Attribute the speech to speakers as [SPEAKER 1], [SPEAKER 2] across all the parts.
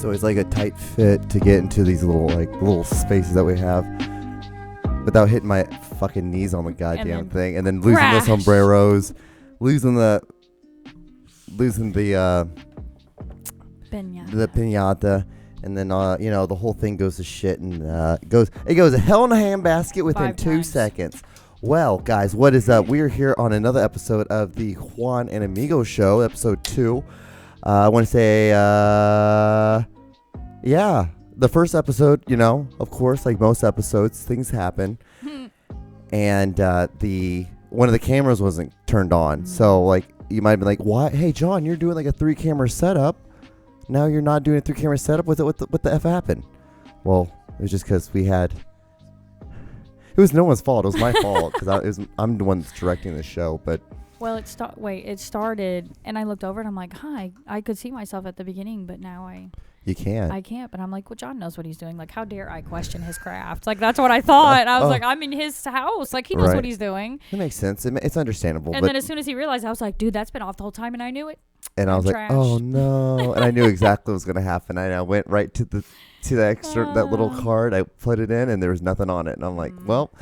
[SPEAKER 1] It's always like a tight fit to get into these little spaces that we have without hitting my fucking knees on the goddamn thing, and then losing the sombreros, losing the piñata, and then the whole thing goes to shit, and it goes a hell in a handbasket within 2 seconds. Well, guys, what is up? We are here on another episode of the Juan Amigo Show, episode 2. I want to say, the first episode, of course, like most episodes, things happen. And one of the cameras wasn't turned on. So, you might have been like, why? Hey, John, you're doing like a 3-camera setup. Now you're not doing a 3-camera setup? What the F happened? Well, it was just because it was no one's fault. It was my fault because I'm the one that's directing the show. But
[SPEAKER 2] well, it started, and I looked over and I'm like, hi, I could see myself at the beginning, but now
[SPEAKER 1] you can't.
[SPEAKER 2] I can't. But I'm like, well, John knows what he's doing. Like, how dare I question his craft? Like, that's what I thought. I was like, I'm in his house. Like, he knows what he's doing.
[SPEAKER 1] It makes sense. It's understandable.
[SPEAKER 2] And then as soon as he realized, I was like, dude, that's been off the whole time, and I knew it.
[SPEAKER 1] And I was like, oh no! And I knew exactly what was going to happen. And I went right to the extra that little card. I put it in, and there was nothing on it. And I'm like, well,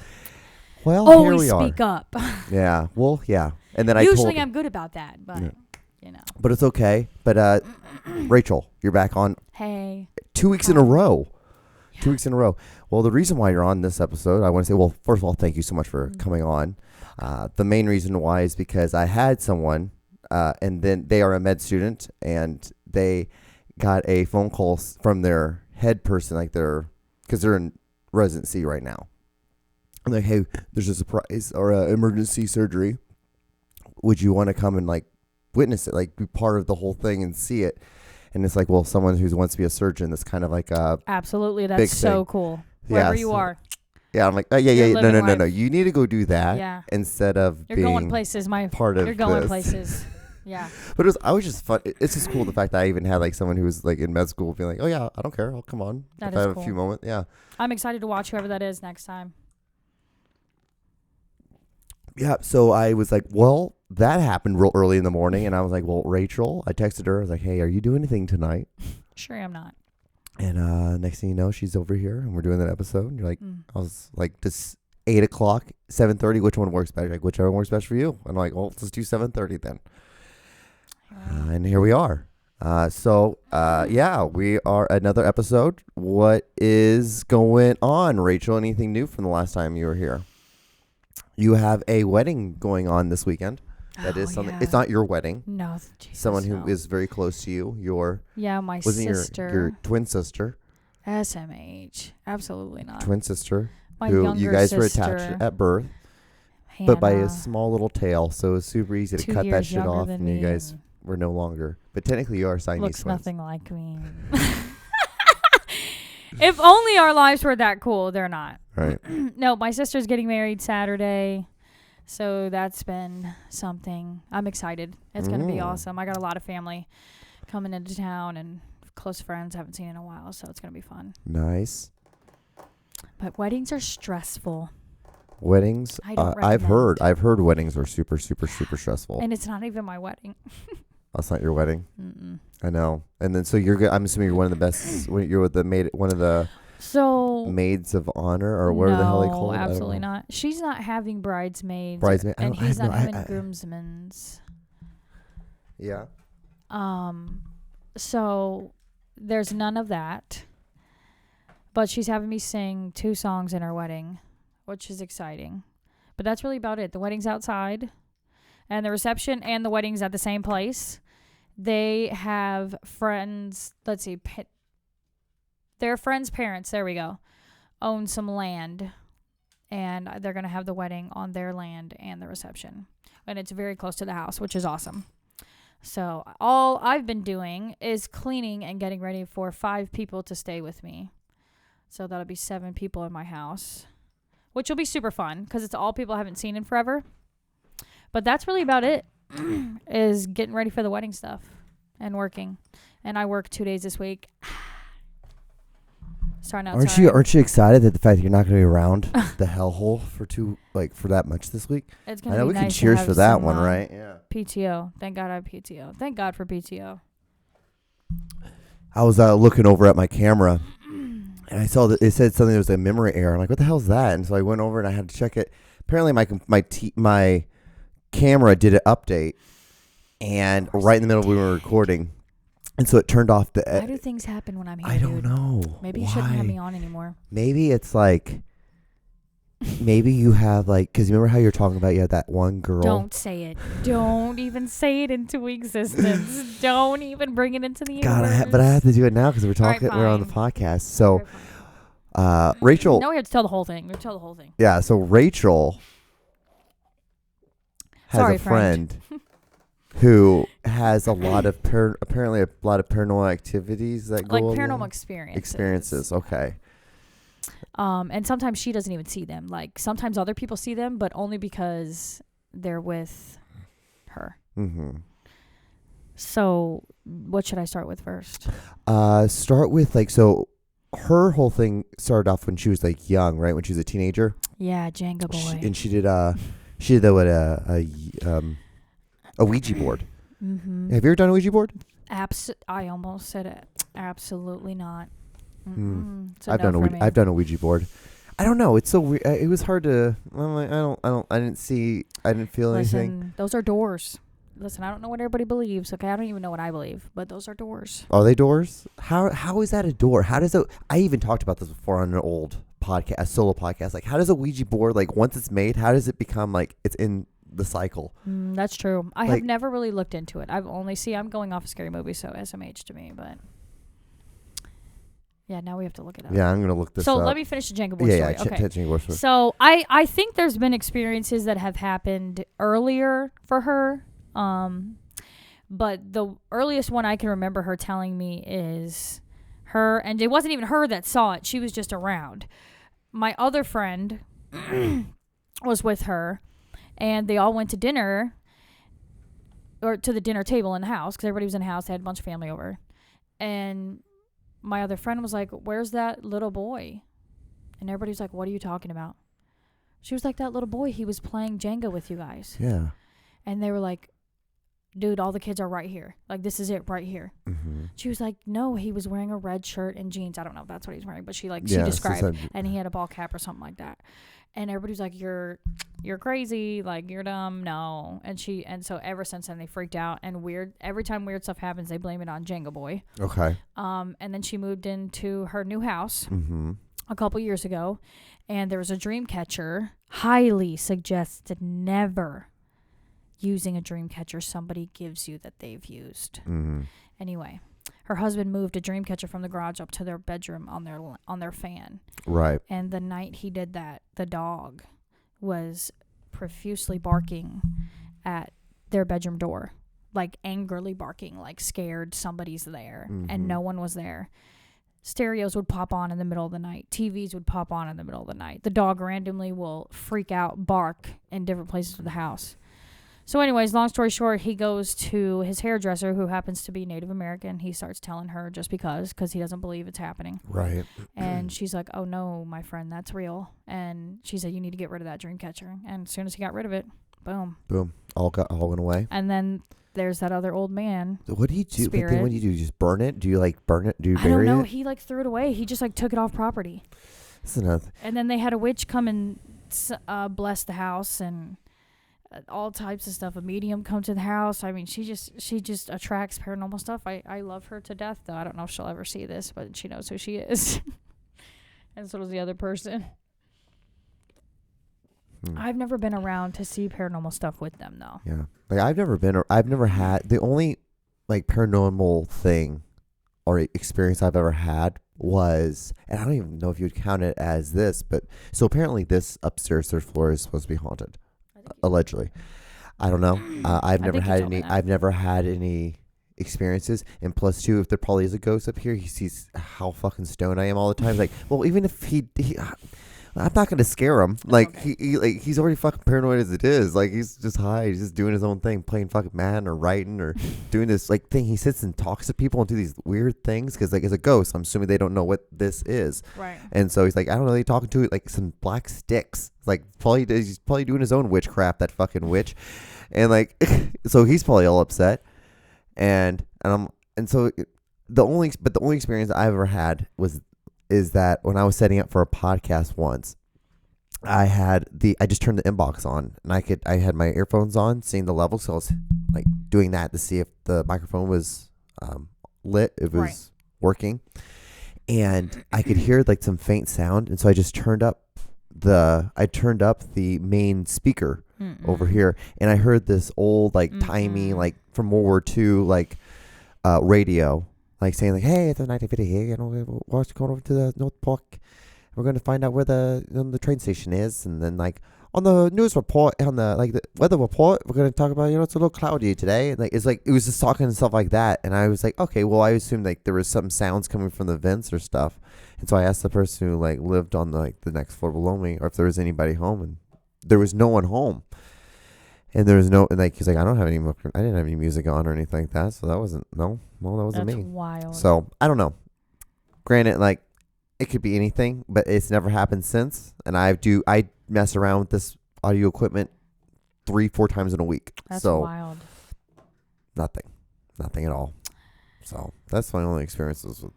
[SPEAKER 1] here we are.
[SPEAKER 2] Speak up.
[SPEAKER 1] Yeah. Well, yeah. And then
[SPEAKER 2] usually I'm good about that, but
[SPEAKER 1] But it's okay. But Rachel, you're back on.
[SPEAKER 2] Hey.
[SPEAKER 1] 2 weeks in a row. Yeah. 2 weeks in a row. Well, the reason why you're on this episode, I want to say, well, first of all, thank you so much for coming on. The main reason why is because I had someone. And then they are a med student, and they got a phone call from their head person, because they're in residency right now. I'm like, hey, there's a surprise or emergency surgery. Would you want to come and witness it, be part of the whole thing and see it? And it's like, well, someone who wants to be a surgeon, that's kind of like a
[SPEAKER 2] absolutely, that's so cool. Wherever you are.
[SPEAKER 1] Yeah, I'm like, oh, yeah. No. You need to go do that instead of
[SPEAKER 2] you're going places. You're going places. Yeah.
[SPEAKER 1] But I was just fun. It's just cool the fact that I even had someone who was in med school being like, oh yeah, I don't care. I'll come on.
[SPEAKER 2] That
[SPEAKER 1] if
[SPEAKER 2] is
[SPEAKER 1] I have
[SPEAKER 2] cool.
[SPEAKER 1] A few moments. Yeah.
[SPEAKER 2] I'm excited to watch whoever that is next time.
[SPEAKER 1] Yeah. So I was like, well, that happened real early in the morning. And I was like, well, Rachel, I texted her. I was like, hey, are you doing anything tonight?
[SPEAKER 2] Sure, I'm not.
[SPEAKER 1] And next thing you know, she's over here and we're doing that episode. And you're like, I was like, this 8 o'clock, 7:30, which one works better? Like, whichever works best for you. And I'm like, well, let's do 7:30 then. And here we are. We are another episode. What is going on, Rachel? Anything new from the last time you were here? You have a wedding going on this weekend. That is something. Yeah. It's not your wedding.
[SPEAKER 2] No, Jesus,
[SPEAKER 1] someone who is very close to you.
[SPEAKER 2] My sister.
[SPEAKER 1] Your twin sister.
[SPEAKER 2] SMH. Absolutely not.
[SPEAKER 1] Twin sister.
[SPEAKER 2] My younger
[SPEAKER 1] you guys
[SPEAKER 2] sister,
[SPEAKER 1] were attached at birth.
[SPEAKER 2] Hannah,
[SPEAKER 1] but by a small little tail, so it's super easy to cut that shit off, and you guys were no longer. But technically, you are Siamese
[SPEAKER 2] looks
[SPEAKER 1] twins.
[SPEAKER 2] Nothing like me. If only our lives were that cool. They're not.
[SPEAKER 1] Right.
[SPEAKER 2] No, my sister's getting married Saturday, so that's been something. I'm excited. It's going to be awesome. I got a lot of family coming into town and close friends I haven't seen in a while, so it's going to be fun.
[SPEAKER 1] Nice.
[SPEAKER 2] But weddings are stressful.
[SPEAKER 1] Weddings, I've heard weddings are super, super, super stressful.
[SPEAKER 2] And it's not even my wedding.
[SPEAKER 1] That's not your wedding.
[SPEAKER 2] Mm-mm.
[SPEAKER 1] I know. And then so you're good. I'm assuming you're one of the best. You're the maid, one of the maids of honor, or whatever the hell they call it.
[SPEAKER 2] No, absolutely not. She's not having bridesmaids. And he's not having groomsmen's.
[SPEAKER 1] Yeah.
[SPEAKER 2] So there's none of that. But she's having me sing 2 songs in her wedding, which is exciting. But that's really about it. The wedding's outside, and the reception and the wedding's at the same place. They have friends, their friends' parents, there we go, own some land, and they're going to have the wedding on their land and the reception. And it's very close to the house, which is awesome. So all I've been doing is cleaning and getting ready for 5 people to stay with me. So that'll be 7 people in my house, which will be super fun because it's all people I haven't seen in forever. But that's really about it, is getting ready for the wedding stuff and working. And I work 2 days this week. Starting outside.
[SPEAKER 1] Aren't you excited that the fact that you're not going to be around the hellhole for that much this week?
[SPEAKER 2] It's gonna
[SPEAKER 1] I know
[SPEAKER 2] be
[SPEAKER 1] we
[SPEAKER 2] nice
[SPEAKER 1] can cheers for that one, right?
[SPEAKER 2] Yeah. PTO. Thank God I have PTO. Thank God for PTO.
[SPEAKER 1] I was looking over at my camera, and I saw that it said something. There was a memory error. I'm like, what the hell is that? And so I went over and I had to check it. Apparently, my camera did an update, and right in the middle we were recording, and so it turned off the.
[SPEAKER 2] Why do things happen when I'm here?
[SPEAKER 1] I don't know.
[SPEAKER 2] Maybe you shouldn't have me on anymore.
[SPEAKER 1] Maybe it's like. Maybe you have because you remember how you're talking about you had that one girl.
[SPEAKER 2] Don't say it. Don't even say it into existence. Don't even bring it into the universe.
[SPEAKER 1] God, but I have to do it now because we're talking. We're on the podcast. So, Rachel.
[SPEAKER 2] No, we have to tell the whole thing. We have to tell the whole thing.
[SPEAKER 1] Yeah. So Rachel has a friend who has a lot of apparently a lot of paranormal activities that go
[SPEAKER 2] like paranormal
[SPEAKER 1] along. Experiences. Okay.
[SPEAKER 2] And sometimes she doesn't even see them. Like sometimes other people see them, but only because they're with her. Mm-hmm. So what should I start with first?
[SPEAKER 1] Start with so her whole thing started off when she was young, right? When she was a teenager.
[SPEAKER 2] Yeah, Jenga boy.
[SPEAKER 1] She did a Ouija board. Mm-hmm. Have you ever done a Ouija board?
[SPEAKER 2] I almost said it. Absolutely not.
[SPEAKER 1] I've done a Ouija board. I don't know. It's so weird. It was hard to. I didn't feel anything.
[SPEAKER 2] Those are doors. Listen, I don't know what everybody believes. Okay, I don't even know what I believe, but those are doors.
[SPEAKER 1] Are they doors? How is that a door? How does it? I even talked about this before on an old podcast, a solo podcast. How does a Ouija board once it's made? How does it become it's in the cycle?
[SPEAKER 2] That's true. I have never really looked into it. I'm going off a scary movie, so SMH to me, but. Yeah, now we have to look it up.
[SPEAKER 1] Yeah, I'm going to look this up.
[SPEAKER 2] So let me finish the Jenga board story.
[SPEAKER 1] Yeah,
[SPEAKER 2] okay.
[SPEAKER 1] Jenga board story.
[SPEAKER 2] So I think there's been experiences that have happened earlier for her. But the earliest one I can remember her telling me is her, and it wasn't even her that saw it. She was just around. My other friend was with her, and they all went to dinner, or to the dinner table in the house, because everybody was in the house. They had a bunch of family over. And my other friend was like, where's that little boy? And everybody was like, what are you talking about? She was like, that little boy, he was playing Jenga with you guys.
[SPEAKER 1] Yeah.
[SPEAKER 2] And they were like, dude, all the kids are right here. This is it right here. Mm-hmm. She was like, no, he was wearing a red shirt and jeans. I don't know if that's what he was wearing, but she described. And he had a ball cap or something like that. And everybody was like, you're crazy. You're dumb. No. And so ever since then they freaked out, and every time weird stuff happens, they blame it on Jenga boy.
[SPEAKER 1] Okay.
[SPEAKER 2] And then she moved into her new house a couple years ago, and there was a dream catcher. Highly suggested never using a dream catcher somebody gives you that they've used. Mm-hmm. Anyway, her husband moved a dream catcher from the garage up to their bedroom on their fan.
[SPEAKER 1] Right.
[SPEAKER 2] And the night he did that, the dog was profusely barking at their bedroom door, angrily barking, scared somebody's there, and no one was there. Stereos would pop on in the middle of the night. TVs would pop on in the middle of the night. The dog randomly will freak out, bark in different places of the house. So anyways, long story short, he goes to his hairdresser, who happens to be Native American. He starts telling her just because he doesn't believe it's happening.
[SPEAKER 1] Right.
[SPEAKER 2] And she's like, oh, no, my friend, that's real. And she said, you need to get rid of that dream catcher. And as soon as he got rid of it, boom.
[SPEAKER 1] Boom. All went away.
[SPEAKER 2] And then there's that other old man.
[SPEAKER 1] So what do you do?
[SPEAKER 2] Spirit.
[SPEAKER 1] But then what do you do? You just burn it? Do you burn it? Do you bury it?
[SPEAKER 2] I don't know. He threw it away. He just took it off property.
[SPEAKER 1] That's enough.
[SPEAKER 2] And then they had a witch come and bless the house, and all types of stuff. A medium come to the house. I mean, she just attracts paranormal stuff. I love her to death, though. I don't know if she'll ever see this, but she knows who she is. And so does the other person. I've never been around to see paranormal stuff with them, though.
[SPEAKER 1] Yeah. I've never had, the only paranormal thing or experience I've ever had was, and I don't even know if you'd count it as this, but so apparently this upstairs third floor is supposed to be haunted. Allegedly. I don't know. I've never had any experiences. And plus two, if there probably is a ghost up here, he sees how fucking stoned I am all the time. Well, even if he I'm not gonna scare him. He's already fucking paranoid as it is. He's just high. He's just doing his own thing, playing fucking Madden or writing or doing this thing. He sits and talks to people and do these weird things because as a ghost, I'm assuming they don't know what this is.
[SPEAKER 2] Right.
[SPEAKER 1] And so he's I don't know. He's talking to it some black sticks. He's probably doing his own witchcraft. That fucking witch, and so he's probably all upset. And so the only experience I ever had is that when I was setting up for a podcast once, I just turned the inbox on and I had my earphones on, seeing the level, so I was like doing that to see if the microphone was lit, if it was working, and I could hear like some faint sound, and so I just turned up the main speaker over here, and I heard this old like timey like from World War II like radio like saying like, hey, it's a 1950 here, you know, we're going over to the North Park. We're going to find out where the train station is, and then like on the news report, on the weather report, we're going to talk about, you know, it's a little cloudy today. And like it was just talking and stuff like that, and I was like, okay, well, I assumed like there was some sounds coming from the vents or stuff, and so I asked the person who like lived on the next floor below me, or if there was anybody home, and there was no one home, and there was no, and like he's like, I didn't have any music on or anything like that, so that wasn't that wasn't me.
[SPEAKER 2] That's wild.
[SPEAKER 1] So I don't know. Granted, like, it could be anything, but it's never happened since. And I mess around with this audio equipment 3-4 times in a week.
[SPEAKER 2] That's
[SPEAKER 1] so
[SPEAKER 2] wild.
[SPEAKER 1] Nothing at all. So that's my only experiences with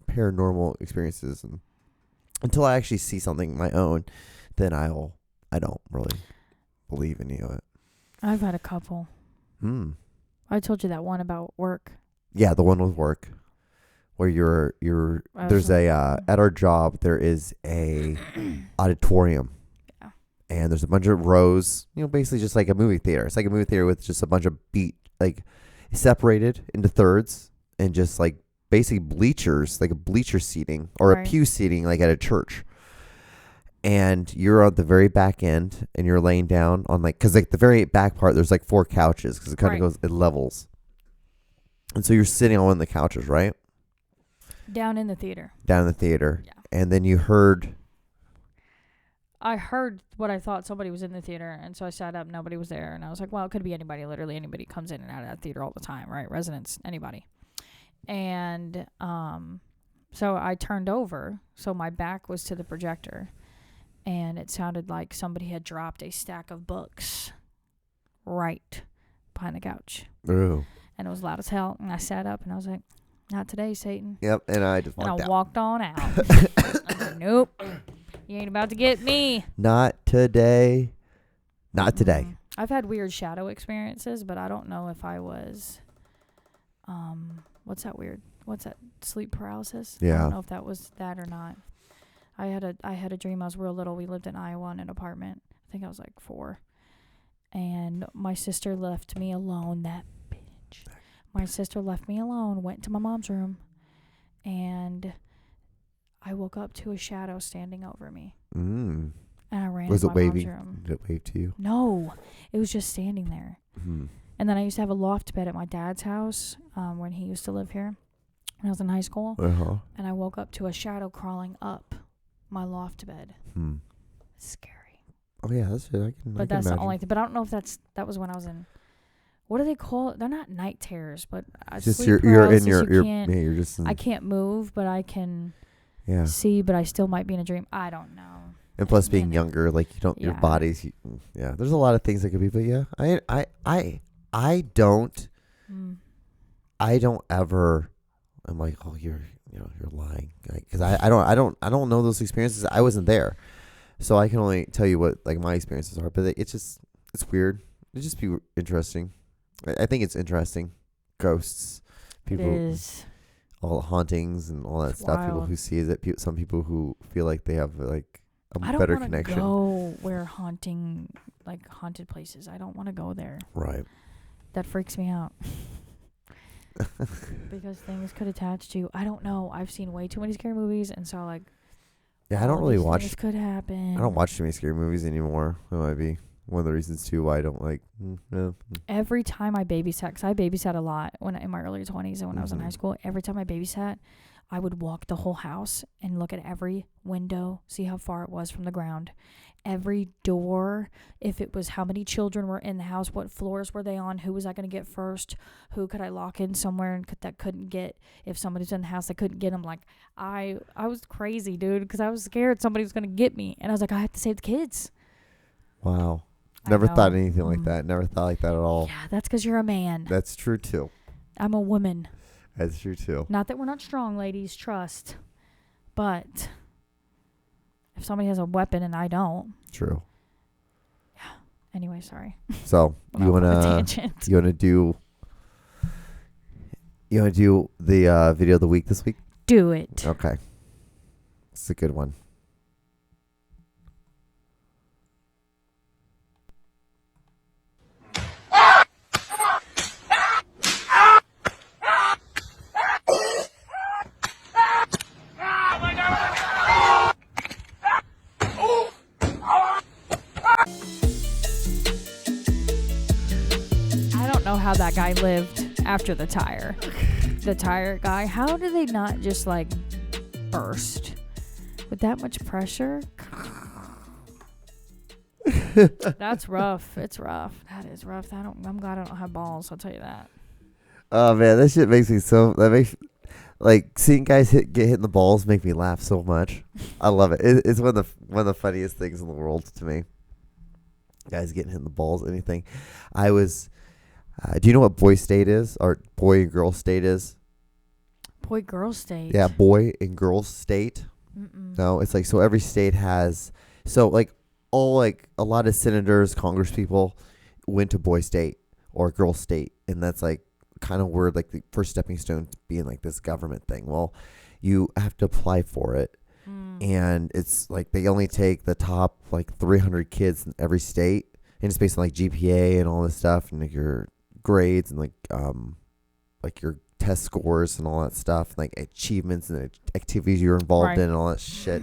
[SPEAKER 1] paranormal experiences. And until I actually see something my own, then I don't really believe any of it.
[SPEAKER 2] I've had a couple. I told you that one about work.
[SPEAKER 1] Yeah, the one with work. Where there's at our job there is a auditorium, and there's a bunch of rows, you know, basically just like a movie theater. It's like a movie theater with just a bunch of separated into thirds, and just like basically bleachers, like a bleacher seating or a pew seating like at a church. And you're on the very back end, and you're laying down on because like the very back part there's like 4 couches because it kind of goes, it levels, and so you're sitting on one of the couches, right?
[SPEAKER 2] Down in the theater.
[SPEAKER 1] Yeah. And then
[SPEAKER 2] I heard what I thought somebody was in the theater, and so I sat up, nobody was there, and I was like, well, it could be anybody. Literally anybody comes in and out of that theater all the time, right? Residents, anybody. And so I turned over, so my back was to the projector, and it sounded like somebody had dropped a stack of books right behind the couch.
[SPEAKER 1] Ooh.
[SPEAKER 2] And it was loud as hell, and I sat up, and I was like, not today, Satan.
[SPEAKER 1] Yep, and I just walked out.
[SPEAKER 2] And I walked on out. I was like, nope, you ain't about to get me.
[SPEAKER 1] Not today. Not today.
[SPEAKER 2] I've had weird shadow experiences, but I don't know if I was, what's that sleep paralysis?
[SPEAKER 1] Yeah.
[SPEAKER 2] I don't know if that was that or not. I had a dream. I was real little. We lived in Iowa in an apartment. I think I was like 4. And my sister left me alone. My sister left me alone, went to my mom's room, and I woke up to a shadow standing over me. And I ran to my mom's room.
[SPEAKER 1] Did it wave to you?
[SPEAKER 2] No, it was just standing there. And then I used to have a loft bed at my dad's house when he used to live here when I was in high school. And I woke up to a shadow crawling up my loft bed. Scary.
[SPEAKER 1] Oh, yeah, that's it.
[SPEAKER 2] But that's the only thing. But I don't know if that was when I was in... What do they call it? They're not night terrors, but
[SPEAKER 1] just
[SPEAKER 2] sleep
[SPEAKER 1] you're in
[SPEAKER 2] paralysis,
[SPEAKER 1] you're just in,
[SPEAKER 2] I can't move, but I can see, but I still might be in a dream. I don't know.
[SPEAKER 1] And plus being younger, like you don't your body's there's a lot of things that could be, but I don't ever I'm like, oh, you're lying, because I don't know those experiences. I wasn't there, so I can only tell you what like my experiences are, but it's weird. It'd just be interesting. I think it's interesting. Ghosts, people, all the hauntings and all that stuff. Wild. People who see it. Some people who feel like they have like a better connection. I don't
[SPEAKER 2] want to go where haunted places. I don't want to go there.
[SPEAKER 1] Right.
[SPEAKER 2] That freaks me out. Because things could attach to you. I don't know. I've seen way too many scary movies, and so like.
[SPEAKER 1] Yeah, I don't really watch.
[SPEAKER 2] This could happen.
[SPEAKER 1] I don't watch too many scary movies anymore. That might be one of the reasons too why I don't like.
[SPEAKER 2] Every time I babysat, because I babysat a lot when in my early 20s and when I was in high school. Every time I babysat, I would walk the whole house and look at every window, see how far it was from the ground, every door, if it was how many children were in the house, what floors were they on, who was I going to get first, who could I lock in somewhere and that couldn't get, if somebody's in the house that couldn't get them. Like I was crazy, dude, because I was scared somebody was going to get me, and I was like, I have to save the kids.
[SPEAKER 1] Wow. Never thought anything like that. Never thought like that at all.
[SPEAKER 2] Yeah, that's because you're a man.
[SPEAKER 1] That's true too.
[SPEAKER 2] I'm a woman.
[SPEAKER 1] That's true too.
[SPEAKER 2] Not that we're not strong, ladies. Trust. But if somebody has a weapon and I don't.
[SPEAKER 1] True.
[SPEAKER 2] Yeah. Anyway, sorry.
[SPEAKER 1] So you wanna do the video of the week this week?
[SPEAKER 2] Do it.
[SPEAKER 1] Okay. It's a good one.
[SPEAKER 2] I don't know how that guy lived after the tire. The tire guy, how do they not just like burst with that much pressure? That's rough. It's rough. That is rough. I'm glad I don't have balls. I'll tell you that.
[SPEAKER 1] Oh man, that shit makes me so. That makes like seeing guys get hit in the balls make me laugh so much. I love it. It's one of the funniest things in the world to me. Guys getting hit in the balls, anything. I was. Do you know what boy state is, or boy and girl state is?
[SPEAKER 2] Boy, girl state.
[SPEAKER 1] Yeah, boy and girl state.
[SPEAKER 2] Mm-mm.
[SPEAKER 1] No, it's like so every state has so like all like a lot of senators, Congress people went to boy state or girl state, and that's like kind of where like the first stepping stone to being like this government thing. Well, you have to apply for it, and it's like they only take the top like 300 kids in every state, and it's based on like GPA and all this stuff, and like your grades and like your test scores and all that stuff, and like achievements and activities you're involved in and all that shit.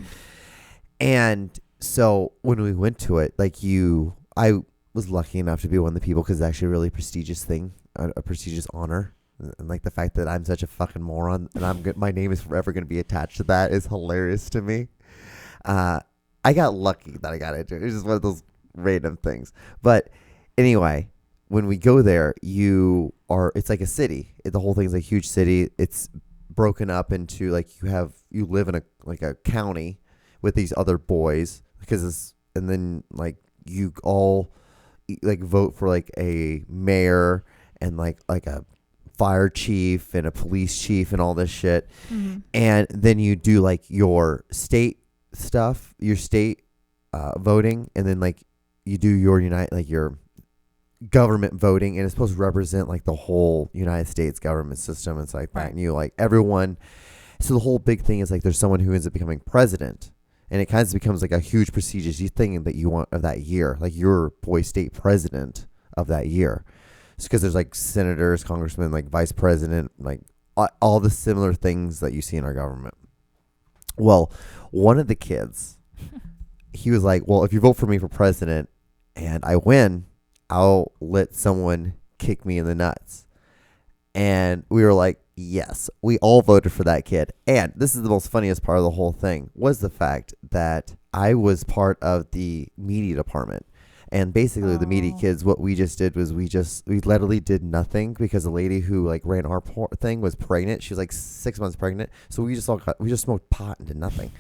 [SPEAKER 1] And so when we went to it, like I was lucky enough to be one of the people because it's actually a really prestigious thing, a prestigious honor. And like the fact that I'm such a fucking moron and my name is forever going to be attached to that is hilarious to me. I got lucky that I got into it. It's just one of those random things. But anyway, when we go there, it's like a city. The whole thing's like a huge city. It's broken up into like you live in a county with these other boys and then like you all like vote for like a mayor and like a fire chief and a police chief and all this shit. Mm-hmm. And then you do like your state stuff, your state voting, and then like you do your your government voting, and it's supposed to represent like the whole United States government system. It's like that, and you like everyone. So the whole big thing is like there's someone who ends up becoming president, and it kind of becomes like a huge prestigious thing that you want of that year, like your boy state president of that year. It's because there's like senators, congressmen, like vice president, like all the similar things that you see in our government. Well, one of the kids, he was like, well, if you vote for me for president and I win, I'll let someone kick me in the nuts. And we were like, yes, we all voted for that kid. And this is the most funniest part of the whole thing was the fact that I was part of the media department. And basically the media kids, what we just did was we literally did nothing because the lady who like ran our thing was pregnant. She was like 6 months pregnant. So we just smoked pot and did nothing.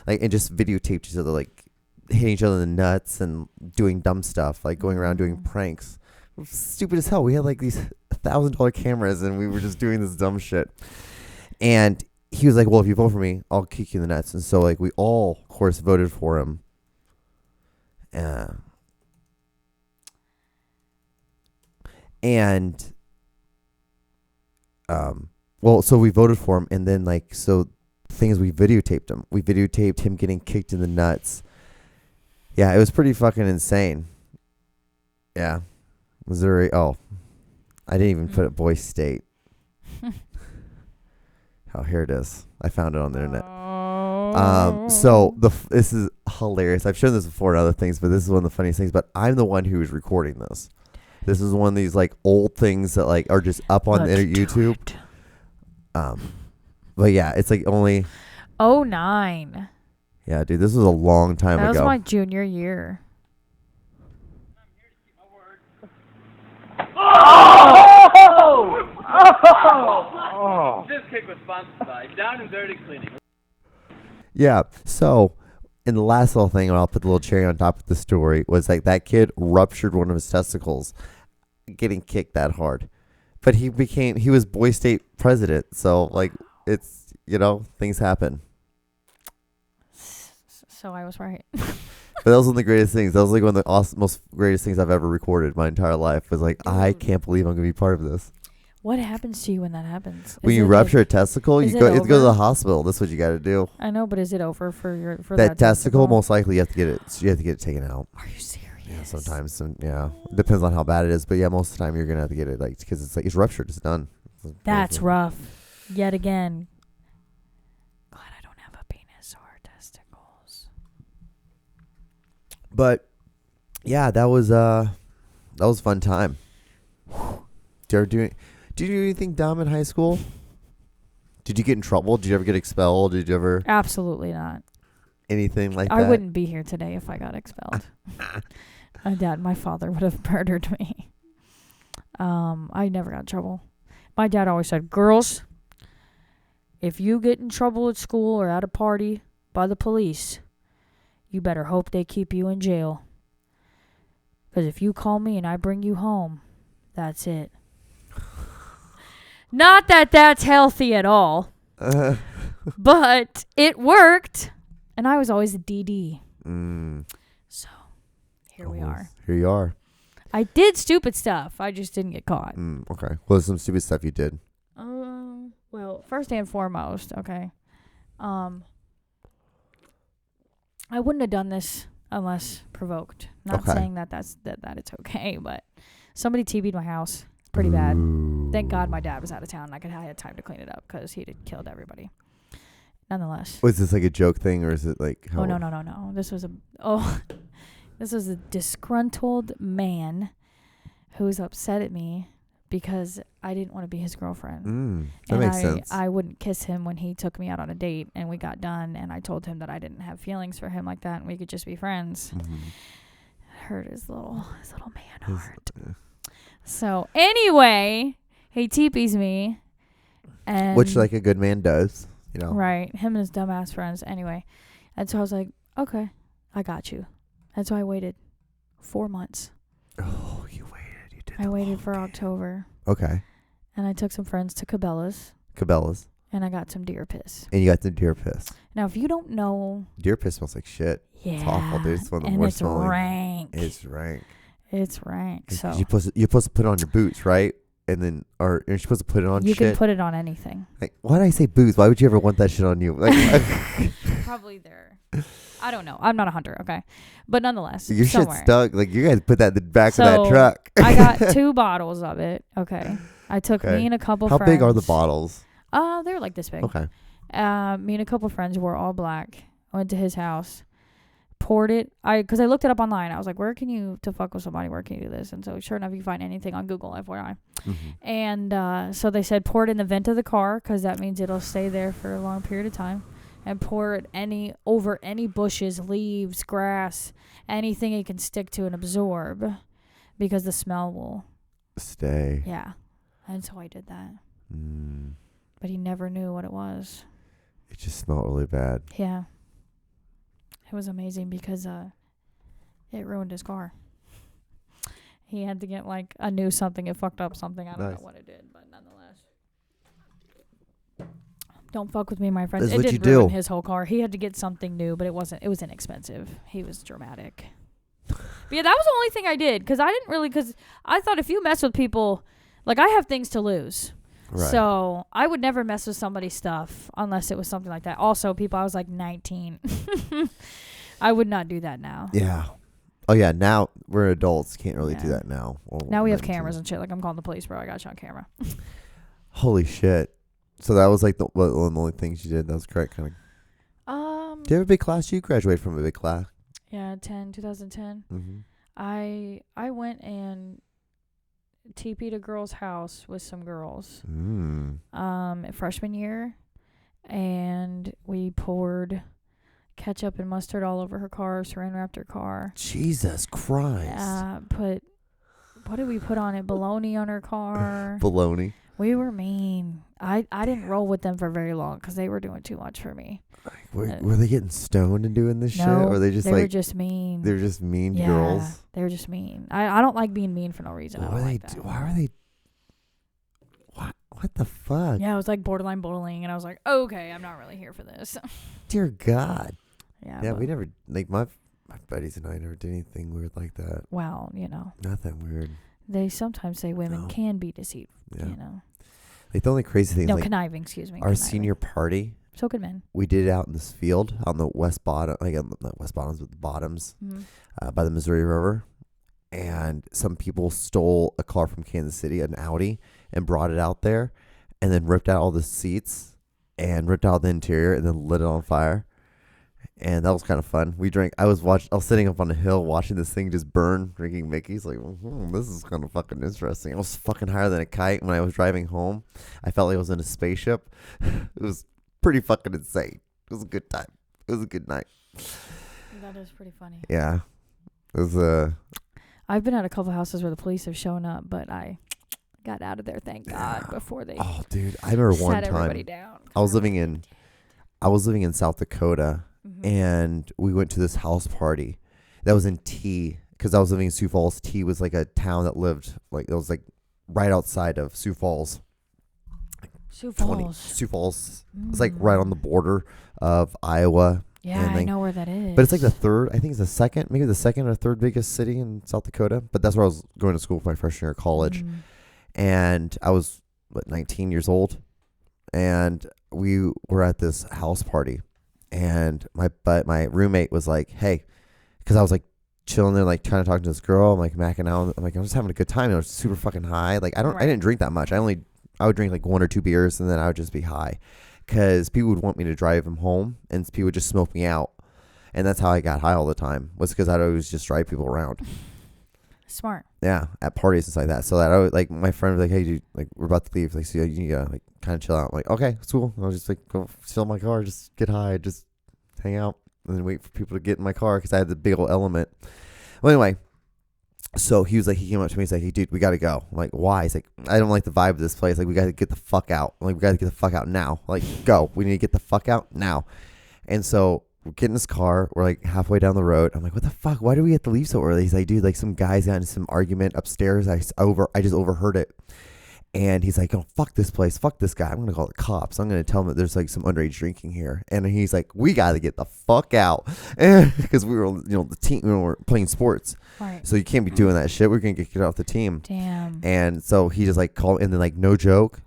[SPEAKER 1] Like, and just videotaped each other, like hitting each other in the nuts and doing dumb stuff, like going around doing pranks. Stupid as hell. We had like these $1,000 cameras and we were just doing this dumb shit. And he was like, well, if you vote for me, I'll kick you in the nuts. And so like we all, of course, voted for him. So we voted for him, and then like so things we videotaped him. We videotaped him getting kicked in the nuts. Yeah, it was pretty fucking insane. Yeah. Missouri. Oh, I didn't even put it boy state. Oh, here it is. I found it on the internet. So this is hilarious. I've shown this before in other things, but this is one of the funniest things. But I'm the one who is recording this. This is one of these like old things that like are just up on YouTube. But yeah, it's like only
[SPEAKER 2] 09.
[SPEAKER 1] Yeah, dude, this was a long time ago.
[SPEAKER 2] That was my junior year.
[SPEAKER 3] This kick was sponsored by Down and Dirty Cleaning.
[SPEAKER 1] Yeah, so in the last little thing, and I'll put the little cherry on top of the story, was like that kid ruptured one of his testicles getting kicked that hard. But he was Boy State president. So, like, it's, things happen.
[SPEAKER 2] So I was right.
[SPEAKER 1] But that was one of the greatest things. That was like one of the most greatest things I've ever recorded my entire life. Was like, I can't believe I'm going to be part of this.
[SPEAKER 2] What happens to you when that happens?
[SPEAKER 1] When you rupture a testicle, you have to go to the hospital. That's what you got to do.
[SPEAKER 2] I know, but is it over for
[SPEAKER 1] that testicle? Most likely, you have to get it taken out.
[SPEAKER 2] Are you serious?
[SPEAKER 1] Yeah, sometimes. Yeah, it depends on how bad it is. But yeah, most of the time you're gonna have to get it because it's ruptured. It's done.
[SPEAKER 2] That's rough. Yet again. Glad I don't have a penis or testicles.
[SPEAKER 1] But yeah, that was a fun time. Did you do anything dumb in high school? Did you get in trouble? Did you ever get expelled? Did you ever?
[SPEAKER 2] Absolutely not.
[SPEAKER 1] Anything like that?
[SPEAKER 2] I wouldn't be here today if I got expelled. My father would have murdered me. I never got in trouble. My dad always said, girls, if you get in trouble at school or at a party by the police, you better hope they keep you in jail. Because if you call me and I bring you home, that's it. Not that that's healthy at all. But it worked. And I was always a DD. So, here we are.
[SPEAKER 1] Here you are.
[SPEAKER 2] I did stupid stuff. I just didn't get caught.
[SPEAKER 1] Okay. What's some stupid stuff you did?
[SPEAKER 2] Well, first and foremost, okay. I wouldn't have done this unless provoked. Not saying that it's okay, but somebody TV'd my house pretty bad. Thank God my dad was out of town. I had time to clean it up because he'd had killed everybody. Nonetheless.
[SPEAKER 1] Was this like a joke thing or is it like...
[SPEAKER 2] Oh, no. This was a disgruntled man who was upset at me because I didn't want to be his girlfriend.
[SPEAKER 1] That makes sense.
[SPEAKER 2] I wouldn't kiss him when he took me out on a date and we got done and I told him that I didn't have feelings for him like that and we could just be friends. It hurt his little man heart. So anyway, he teepees me. And
[SPEAKER 1] which like a good man does,
[SPEAKER 2] Right. Him and his dumbass friends. Anyway. And so I was like, okay, I got you. And so I waited 4 months.
[SPEAKER 1] Oh, you waited. You did.
[SPEAKER 2] I waited for October.
[SPEAKER 1] Okay.
[SPEAKER 2] And I took some friends to Cabela's. And I got some deer piss.
[SPEAKER 1] And you got the deer piss.
[SPEAKER 2] Now, if you don't know...
[SPEAKER 1] Deer piss smells like shit.
[SPEAKER 2] Yeah.
[SPEAKER 1] It's awful, dude. It's one of the worst smelling.
[SPEAKER 2] It's rank. It's rank. So
[SPEAKER 1] you're supposed to put it on your boots, right? And then, or you're supposed to put it on
[SPEAKER 2] you
[SPEAKER 1] shit. You
[SPEAKER 2] can put it on anything.
[SPEAKER 1] Like, why did I say boots? Why would you ever want that shit on you? Like,
[SPEAKER 2] probably there. I don't know. I'm not a hunter, okay? But nonetheless,
[SPEAKER 1] your
[SPEAKER 2] somewhere.
[SPEAKER 1] shit's stuck. Like, you guys put that in the back of that truck.
[SPEAKER 2] I got 2 bottles of it, okay? I took me and a couple friends.
[SPEAKER 1] How big are the bottles?
[SPEAKER 2] They were like this big.
[SPEAKER 1] Okay.
[SPEAKER 2] Me and a couple friends wore all black. Went to his house. Poured it. Because I looked it up online. I was like, to fuck with somebody, where can you do this? And so sure enough, you can find anything on Google, FYI. And so they said pour it in the vent of the car because that means it'll stay there for a long period of time. And pour it over any bushes, leaves, grass, anything it can stick to and absorb because the smell will
[SPEAKER 1] stay.
[SPEAKER 2] Yeah. And so I did that. But he never knew what it was.
[SPEAKER 1] It just smelled really bad.
[SPEAKER 2] Yeah. It was amazing because it ruined his car. He had to get like a new something. It fucked up something. I don't know what it did, but nonetheless. Don't fuck with me, my friend.
[SPEAKER 1] That's
[SPEAKER 2] it
[SPEAKER 1] what
[SPEAKER 2] didn't ruin his whole car. He had to get something new, but it was inexpensive. He was dramatic. But yeah, that was the only thing I did because I thought if you mess with people, like I have things to lose. Right. So I would never mess with somebody's stuff unless it was something like that. Also, people, I was like 19. I would not do that now.
[SPEAKER 1] Yeah. Oh, yeah. Now we're adults. Can't really do that now. Well,
[SPEAKER 2] now we have cameras and shit. Like I'm calling the police, bro. I got you on camera.
[SPEAKER 1] Holy shit. So that was like one of the only things you did. That was correct. Kind of. Do you have a big class? You graduated from a big class.
[SPEAKER 2] Yeah, 2010. I went and TP'd a girl's house with some girls freshman year, and we poured ketchup and mustard all over her car, saran wrapped her car.
[SPEAKER 1] Jesus Christ.
[SPEAKER 2] What did we put on it? Bologna on her car.
[SPEAKER 1] Bologna.
[SPEAKER 2] We were mean. I didn't roll with them for very long because they were doing too much for me.
[SPEAKER 1] Were they getting stoned and doing this shit?
[SPEAKER 2] No,
[SPEAKER 1] or were they just
[SPEAKER 2] were just mean.
[SPEAKER 1] They were just mean girls?
[SPEAKER 2] They were just mean. I don't like being mean for no reason.
[SPEAKER 1] Why are they? What the fuck?
[SPEAKER 2] Yeah, it was like borderline bullying, and I was like, okay, I'm not really here for this.
[SPEAKER 1] Dear God.
[SPEAKER 2] Yeah.
[SPEAKER 1] Yeah,
[SPEAKER 2] but-
[SPEAKER 1] we never, like, my buddies and I never did anything weird like that.
[SPEAKER 2] Well, you know,
[SPEAKER 1] Nothing weird.
[SPEAKER 2] they sometimes say women
[SPEAKER 1] No.
[SPEAKER 2] can be deceived.
[SPEAKER 1] Yeah.
[SPEAKER 2] You know,
[SPEAKER 1] Like, the only crazy thing,
[SPEAKER 2] no,
[SPEAKER 1] like,
[SPEAKER 2] conniving. Excuse me.
[SPEAKER 1] our
[SPEAKER 2] conniving.
[SPEAKER 1] senior party,
[SPEAKER 2] So could men.
[SPEAKER 1] we did it out in this field on the west bottom, like, not west bottoms, but the bottoms, by the Missouri River. And some people stole a car from Kansas City, an Audi, and brought it out there, and then ripped out all the seats and ripped out the interior and then lit it on fire. And that was kind of fun. We drank. I was sitting up on a hill watching this thing just burn, drinking Mickey's. Like, this is kind of fucking interesting. I was fucking higher than a kite when I was driving home. I felt like I was in a spaceship. It was pretty fucking insane. It was a good time. It was a good night.
[SPEAKER 2] That is pretty funny.
[SPEAKER 1] Yeah, it was
[SPEAKER 2] I've been at a couple houses where the police have shown up, but I got out of there, thank God, before they
[SPEAKER 1] Oh, dude, I remember one
[SPEAKER 2] sat everybody
[SPEAKER 1] time
[SPEAKER 2] down.
[SPEAKER 1] I was living in South Dakota.
[SPEAKER 2] Mm-hmm.
[SPEAKER 1] And we went to this house party that was in T, because I was living in Sioux Falls. T was like a town that lived like, it was like right outside of Sioux Falls.
[SPEAKER 2] Sioux Falls.
[SPEAKER 1] Sioux Falls. It's like right on the border of Iowa.
[SPEAKER 2] Yeah,
[SPEAKER 1] and
[SPEAKER 2] I know where that is.
[SPEAKER 1] But it's like the third, I think it's the second, maybe the second or third biggest city in South Dakota. But that's where I was going to school for my freshman year of college. And I was 19 years old, and we were at this house party. And my roommate was like, hey, because I was like chilling there, like trying to talk to this girl. I'm like macking out. I'm like, I'm just having a good time. I was super fucking high. Like I didn't drink that much. I would drink like 1 or 2 beers, and then I would just be high, because people would want me to drive them home, and people would just smoke me out. And that's how I got high all the time, was because I'd always just drive people around.
[SPEAKER 2] Smart.
[SPEAKER 1] Yeah, at parties and stuff like that. So that I would, like, my friend was like, hey, dude, like, we're about to leave. Like, so you need to, like, kind of chill out. I'm like, okay, it's cool. And I'll just, like, go chill in my car, just get high, just hang out, and then wait for people to get in my car, because I had the big old element. Well, anyway, so he came up to me, he's like, hey, dude, we got to go. I'm like, why? He's like, I don't like the vibe of this place. Like, we got to get the fuck out. I'm like, we got to get the fuck out now. Like, go. We need to get the fuck out now. And so we get in his car. We're like halfway down the road. I'm like, what the fuck? Why do we have to leave so early? He's like, dude, like some guys got in some argument upstairs. I just overheard it. And he's like, oh, fuck this place. Fuck this guy. I'm going to call the cops. I'm going to tell him that there's like some underage drinking here. And he's like, we got to get the fuck out. Because we were, the team, we were playing sports.
[SPEAKER 2] Right.
[SPEAKER 1] So you can't be doing that shit. We're going to get kicked off the team.
[SPEAKER 2] Damn.
[SPEAKER 1] And so he just like called, and then like, no joke,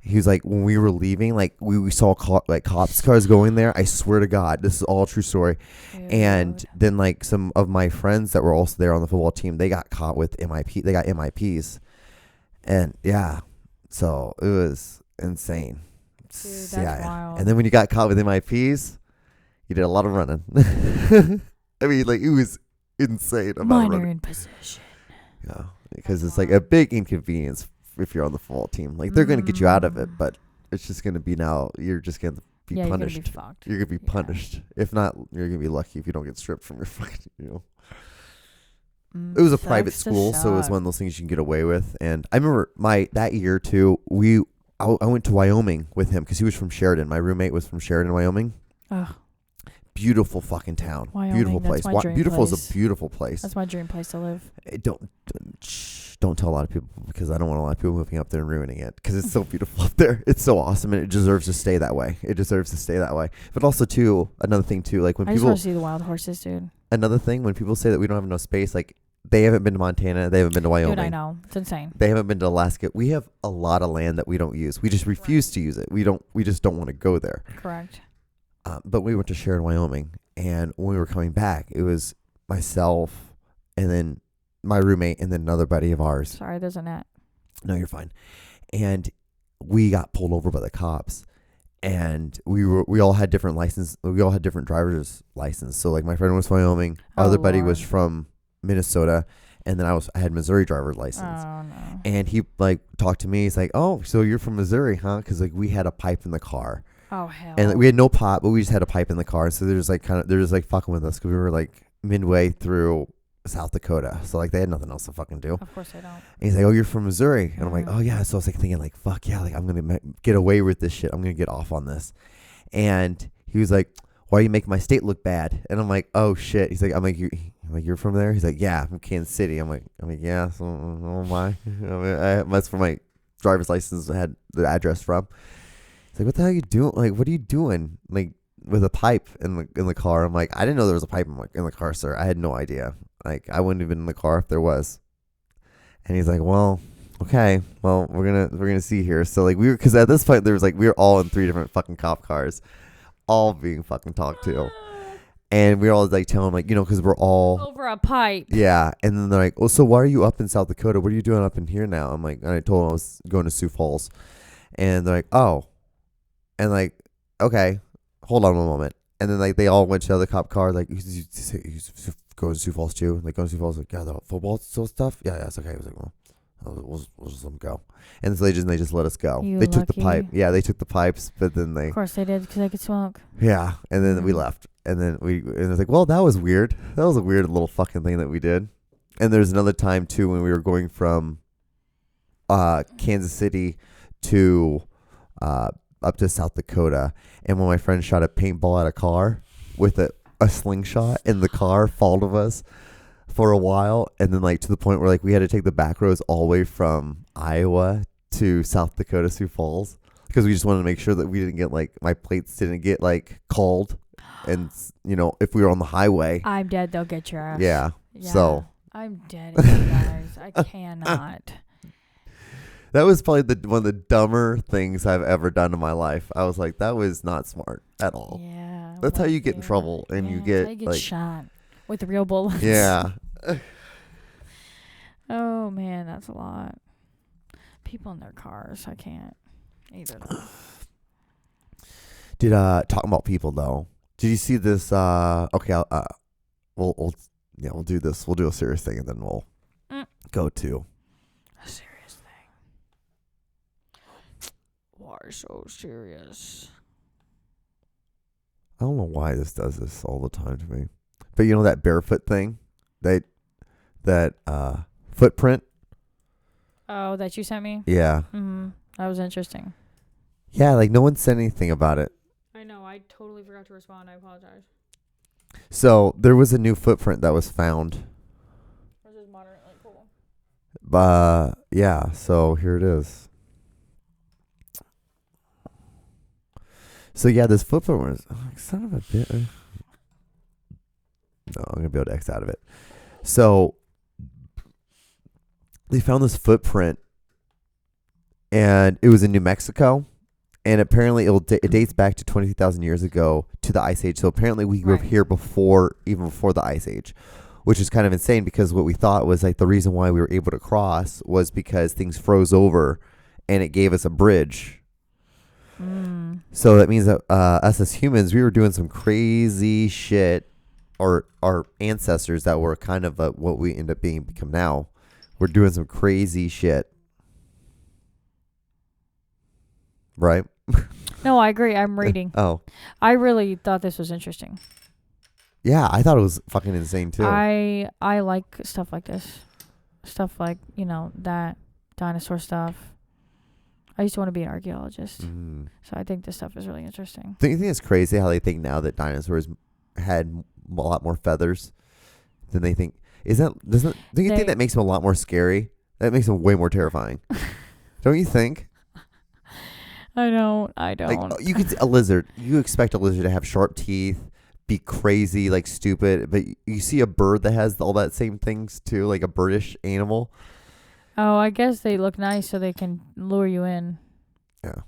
[SPEAKER 1] he was like, when we were leaving, like we saw cops cars going there. I swear to God, this is all a true story.
[SPEAKER 2] Dude.
[SPEAKER 1] And then like some of my friends that were also there on the football team, they got caught with MIP. They got MIPs. And yeah, so it was insane.
[SPEAKER 2] Dude, that's wild.
[SPEAKER 1] And then when you got caught with MIPs, you did a lot of running. I mean, like, it was insane.
[SPEAKER 2] Minor in possession.
[SPEAKER 1] Yeah, because it's like a big inconvenience if you're on the football team. Like, they're going to get you out of it, but it's just going to be now, you're just going to be punished.
[SPEAKER 2] You're going to be fucked.
[SPEAKER 1] You're going to be punished. If not, you're going to be lucky if you don't get stripped from your fucking, It was a private school, so it was one of those things you can get away with. And I remember that year too, I went to Wyoming with him because he was from Sheridan. My roommate was from Sheridan, Wyoming.
[SPEAKER 2] Oh,
[SPEAKER 1] Beautiful fucking town.
[SPEAKER 2] Wyoming,
[SPEAKER 1] Beautiful
[SPEAKER 2] that's
[SPEAKER 1] place.
[SPEAKER 2] my dream
[SPEAKER 1] Beautiful is
[SPEAKER 2] place.
[SPEAKER 1] a beautiful place.
[SPEAKER 2] that's my dream place to live.
[SPEAKER 1] Don't tell a lot of people, because I don't want a lot of people moving up there and ruining it, because it's so beautiful up there. It's so awesome, and it deserves to stay that way. It deserves to stay that way. But also too, another thing too, like when
[SPEAKER 2] I just
[SPEAKER 1] people,
[SPEAKER 2] want to see the wild horses, dude.
[SPEAKER 1] another thing when people say that we don't have enough space, like they haven't been to Montana, they haven't been to Wyoming.
[SPEAKER 2] Dude, I know. It's insane.
[SPEAKER 1] They haven't been to Alaska. We have a lot of land that we don't use. We just refuse to use it. We just don't want to go there.
[SPEAKER 2] Correct.
[SPEAKER 1] But we went to Sheridan, Wyoming, and when we were coming back, it was myself and then my roommate and then another buddy of ours.
[SPEAKER 2] Sorry, there's a net.
[SPEAKER 1] No, you're fine. And we got pulled over by the cops, and we all had different license. We all had different driver's license. So like my friend was Wyoming,
[SPEAKER 2] Oh,
[SPEAKER 1] other buddy was
[SPEAKER 2] Lord.
[SPEAKER 1] from Minnesota, and then I had Missouri driver's license.
[SPEAKER 2] Oh, no.
[SPEAKER 1] And he like talked to me. He's like, "Oh, so you're from Missouri, huh?" Because like we had a pipe in the car,
[SPEAKER 2] Oh, hell.
[SPEAKER 1] and like, we had no pot, but we just had a pipe in the car. So they're just like fucking with us because we were like midway through South Dakota. So like they had nothing else to fucking do.
[SPEAKER 2] Of course I don't.
[SPEAKER 1] And he's like, "Oh, you're from Missouri," and I'm like,
[SPEAKER 2] Mhm.
[SPEAKER 1] "Oh yeah." So I was like thinking like, "Fuck yeah!" Like I'm gonna get away with this shit. I'm gonna get off on this. And he was like, "Why do you make my state look bad?" And I'm like, "Oh shit." He's like, "I'm like you're from there?" He's like, "Yeah, I'm from Kansas City." I'm like, "Yeah, so am I." I mean, that's for my driver's license had the address from. He's like, what the hell are you doing? Like, what are you doing? Like, with a pipe in the car. I'm like, I didn't know there was a pipe in the car, sir. I had no idea. Like, I wouldn't have been in the car if there was. And he's like, well, okay, well, we're gonna see here. So like because at this point there was like we were all in 3 different fucking cop cars, all being fucking talked to, and we were all like telling him like because we're all
[SPEAKER 2] over a pipe.
[SPEAKER 1] Yeah, and then they're like, oh, so why are you up in South Dakota? What are you doing up in here now? I'm like, and I told them I was going to Sioux Falls, and they're like, oh, and like, okay, hold on one moment, and then like they all went to the other cop car like, you going to Sioux Falls too? Like going to Sioux Falls? Like, yeah, the football still stuff. Yeah, it's okay. I was like, well. We'll just let them go, and so they just let us go. They took the pipe. Yeah, they took the pipes, but then
[SPEAKER 2] Of course they did because they could smoke.
[SPEAKER 1] Yeah, and then we left, and then it was like, well, that was weird. That was a weird little fucking thing that we did. And there's another time too when we were going from Kansas City to up to South Dakota, and when my friend shot a paintball at a car with a slingshot, and the car followed us for a while, and then like to the point where like we had to take the back roads all the way from Iowa to South Dakota, Sioux Falls, because we just wanted to make sure that we didn't get like my plates didn't get like called, and if we were on the highway.
[SPEAKER 2] I'm dead. They'll get your ass.
[SPEAKER 1] Yeah. So
[SPEAKER 2] I'm dead, you guys. I cannot.
[SPEAKER 1] That was probably one of the dumber things I've ever done in my life. I was like, that was not smart at all.
[SPEAKER 2] Yeah.
[SPEAKER 1] That's how you get in trouble, and you get like
[SPEAKER 2] shot with real bullets.
[SPEAKER 1] Yeah.
[SPEAKER 2] Oh man, that's a lot. People in their cars, I can't either.
[SPEAKER 1] Talking about people though. Did you see this? Okay, we'll do this. We'll do a serious thing, and then we'll go to
[SPEAKER 2] a serious thing. Why so serious?
[SPEAKER 1] I don't know why this does this all the time to me, but that barefoot thing, that footprint.
[SPEAKER 2] Oh, that you sent me?
[SPEAKER 1] Yeah.
[SPEAKER 2] Mm-hmm. That was interesting.
[SPEAKER 1] Yeah, like no one said anything about it.
[SPEAKER 2] I know. I totally forgot to respond. I apologize.
[SPEAKER 1] So there was a new footprint that was found.
[SPEAKER 2] This is moderately cool.
[SPEAKER 1] Yeah. So here it is. So yeah, this footprint was son of a bitch. No, I'm gonna be able to X out of it. So they found this footprint, and it was in New Mexico, and apparently it dates back to 20,000 years ago to the Ice Age. So apparently we were here even before the Ice Age, which is kind of insane because what we thought was like the reason why we were able to cross was because things froze over, and it gave us a bridge. So that means that us as humans, we were doing some crazy shit, or our ancestors that were kind of what we end up become now. We're doing some crazy shit. Right?
[SPEAKER 2] No, I agree. I'm reading.
[SPEAKER 1] Oh.
[SPEAKER 2] I really thought this was interesting.
[SPEAKER 1] Yeah, I thought it was fucking insane too.
[SPEAKER 2] I like stuff like this. Stuff like, that dinosaur stuff. I used to want to be an archaeologist. So I think this stuff is really interesting.
[SPEAKER 1] Don't you think it's crazy how they think now that dinosaurs had a lot more feathers than they think? Don't you think that makes them a lot more scary? That makes them way more terrifying. Don't you think?
[SPEAKER 2] I don't.
[SPEAKER 1] Like, you could a lizard. You expect a lizard to have sharp teeth, be crazy, like stupid, but you see a bird that has all that same things too, like a birdish animal.
[SPEAKER 2] Oh, I guess they look nice so they can lure you in.
[SPEAKER 1] Yeah.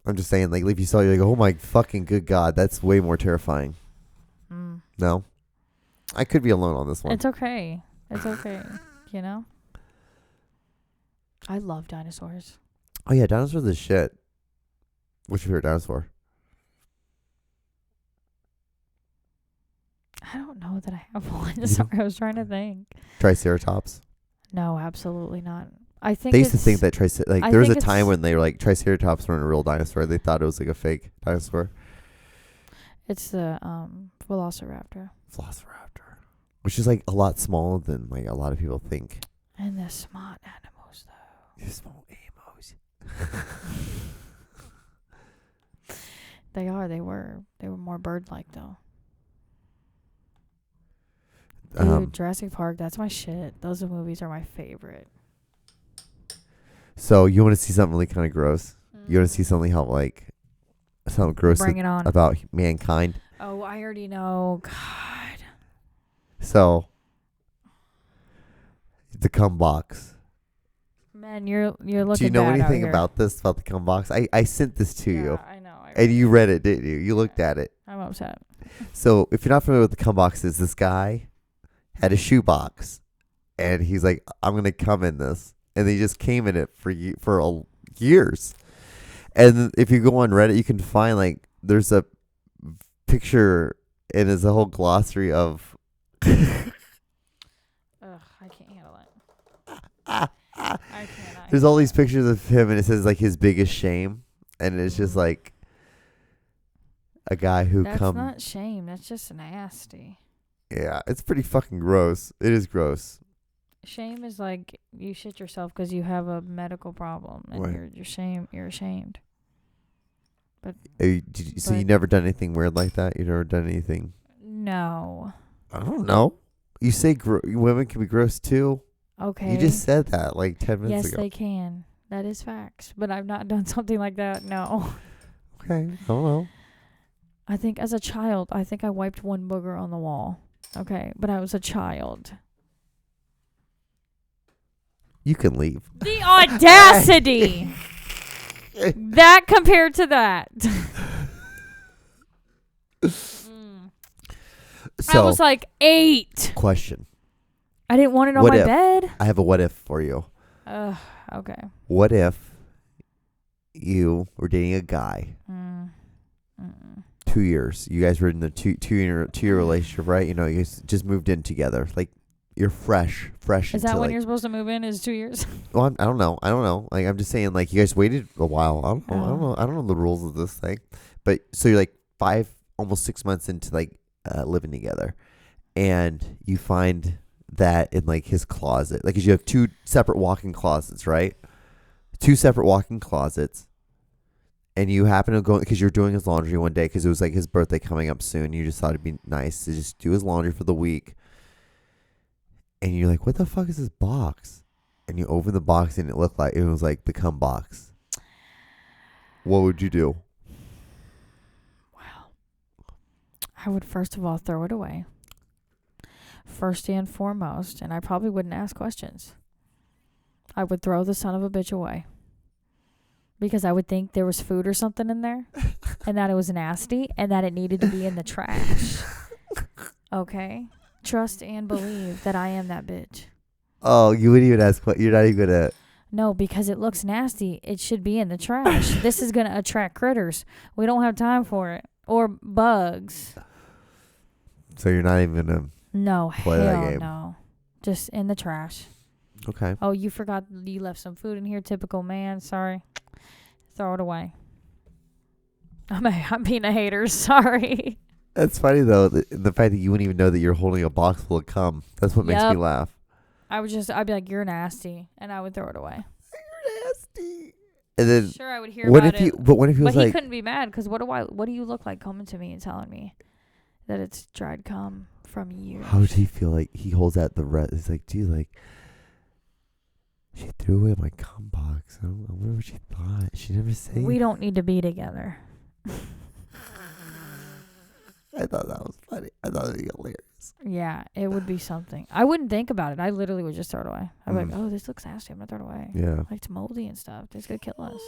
[SPEAKER 1] I'm just saying, like, if you saw, you're like, oh my fucking good God, that's way more terrifying. No? I could be alone on this one.
[SPEAKER 2] It's okay. It's okay. I love dinosaurs.
[SPEAKER 1] Oh yeah, dinosaurs are shit. What's your favorite dinosaur?
[SPEAKER 2] I don't know that I have one. Sorry, I was trying to think.
[SPEAKER 1] Triceratops?
[SPEAKER 2] No, absolutely not. I think
[SPEAKER 1] they used to think that there was a time when they were like Triceratops weren't a real dinosaur. They thought it was like a fake dinosaur.
[SPEAKER 2] It's the Velociraptor.
[SPEAKER 1] Which is like a lot smaller than like a lot of people think.
[SPEAKER 2] And the smart animals though.
[SPEAKER 1] The small animals.
[SPEAKER 2] They are. They were more bird-like though. Dude, Jurassic Park, that's my shit. Those movies are my favorite.
[SPEAKER 1] So you want to see something really kind of gross? You want to see something something gross
[SPEAKER 2] Bring it on.
[SPEAKER 1] about mankind?
[SPEAKER 2] Oh, I already know. God.
[SPEAKER 1] So the cum box.
[SPEAKER 2] Man, you're looking.
[SPEAKER 1] Do you know
[SPEAKER 2] bad out
[SPEAKER 1] anything
[SPEAKER 2] here.
[SPEAKER 1] about this, about the cum box? I sent this to you.
[SPEAKER 2] I know.
[SPEAKER 1] And you read it, didn't you? You looked at it.
[SPEAKER 2] I'm upset.
[SPEAKER 1] So if you're not familiar with the cum boxes, this guy had a shoe box, and he's like, "I'm gonna cum in this," and he just came in it for years. And if you go on Reddit, you can find there's a picture, and there's a whole glossary of.
[SPEAKER 2] Ugh, I can't handle it. I cannot.
[SPEAKER 1] There's all these pictures of him, and it says his biggest shame, and it's just a guy who
[SPEAKER 2] That's
[SPEAKER 1] come.
[SPEAKER 2] not shame. That's just nasty.
[SPEAKER 1] Yeah, it's pretty fucking gross. It is gross.
[SPEAKER 2] Shame is you shit yourself because you have a medical problem, and
[SPEAKER 1] Right.
[SPEAKER 2] you're ashamed. But
[SPEAKER 1] So you never done anything weird like that? You never done anything?
[SPEAKER 2] no.
[SPEAKER 1] I don't know. You say women can be gross too.
[SPEAKER 2] Okay.
[SPEAKER 1] You just said that 10 minutes
[SPEAKER 2] yes,
[SPEAKER 1] ago.
[SPEAKER 2] they can. That is facts. But I've not done something like that. No.
[SPEAKER 1] Okay, I don't know.
[SPEAKER 2] I think as a child, I wiped one booger on the wall. Okay, but I was a child.
[SPEAKER 1] You can leave.
[SPEAKER 2] The audacity! That compared to that.
[SPEAKER 1] So,
[SPEAKER 2] I was 8.
[SPEAKER 1] question.
[SPEAKER 2] I didn't want it on
[SPEAKER 1] What
[SPEAKER 2] my
[SPEAKER 1] if?
[SPEAKER 2] bed.
[SPEAKER 1] I have a what if for you.
[SPEAKER 2] Okay.
[SPEAKER 1] What if you were dating a guy? 2 years. You guys were in the two-year relationship, right? You guys just moved in together. You're fresh.
[SPEAKER 2] Is that when you're supposed to move in? Is 2 years?
[SPEAKER 1] Well, I don't know. I'm just saying, you guys waited a while. I don't know. I don't know the rules of this thing. But so you're almost 6 months into living together, and you find that in his closet, 'cause you have 2 separate walk-in closets, right? 2 separate walk-in closets, and you happen to go because you're doing his laundry one day because it was his birthday coming up soon. You just thought it'd be nice to just do his laundry for the week. And you're like, what the fuck is this box? And you open the box and it looked like it was the cum box. What would you do?
[SPEAKER 2] Wow. I would first of all throw it away. First and foremost, and I probably wouldn't ask questions. I would throw the son of a bitch away. Because I would think there was food or something in there. And that it was nasty. And that it needed to be in the trash. Okay? Trust and believe that I am that bitch.
[SPEAKER 1] Oh, you wouldn't even ask what? You're not even gonna.
[SPEAKER 2] No, because it looks nasty. It should be in the trash. This is going to attract critters. We don't have time for it. Or bugs.
[SPEAKER 1] So you're not even gonna.
[SPEAKER 2] No,
[SPEAKER 1] play that
[SPEAKER 2] hell
[SPEAKER 1] game.
[SPEAKER 2] no. Just in the trash.
[SPEAKER 1] Okay.
[SPEAKER 2] Oh, you forgot you left some food in here. Typical man. Sorry. Throw it away. I'm being a hater. Sorry.
[SPEAKER 1] That's funny though. The fact that you wouldn't even know that you're holding a box full of cum. That's what makes me laugh.
[SPEAKER 2] I'd be like, you're nasty, and I would throw it away.
[SPEAKER 1] You're nasty. And then
[SPEAKER 2] Sure, I would hear
[SPEAKER 1] what
[SPEAKER 2] about
[SPEAKER 1] if he?
[SPEAKER 2] it.
[SPEAKER 1] But what if he was
[SPEAKER 2] But he couldn't be mad because what do you look like coming to me and telling me that it's dried cum from years?
[SPEAKER 1] How does he feel? He holds out the rest. It's dude, she threw away my cum box. I wonder what she thought. She never said.
[SPEAKER 2] We don't need to be together.
[SPEAKER 1] I thought that was funny. I thought it was hilarious.
[SPEAKER 2] Yeah, it would be something. I wouldn't think about it. I literally would just throw it away. I'd be like, oh, this looks nasty. I'm going to throw it away.
[SPEAKER 1] Yeah.
[SPEAKER 2] It's moldy and stuff. This could kill us.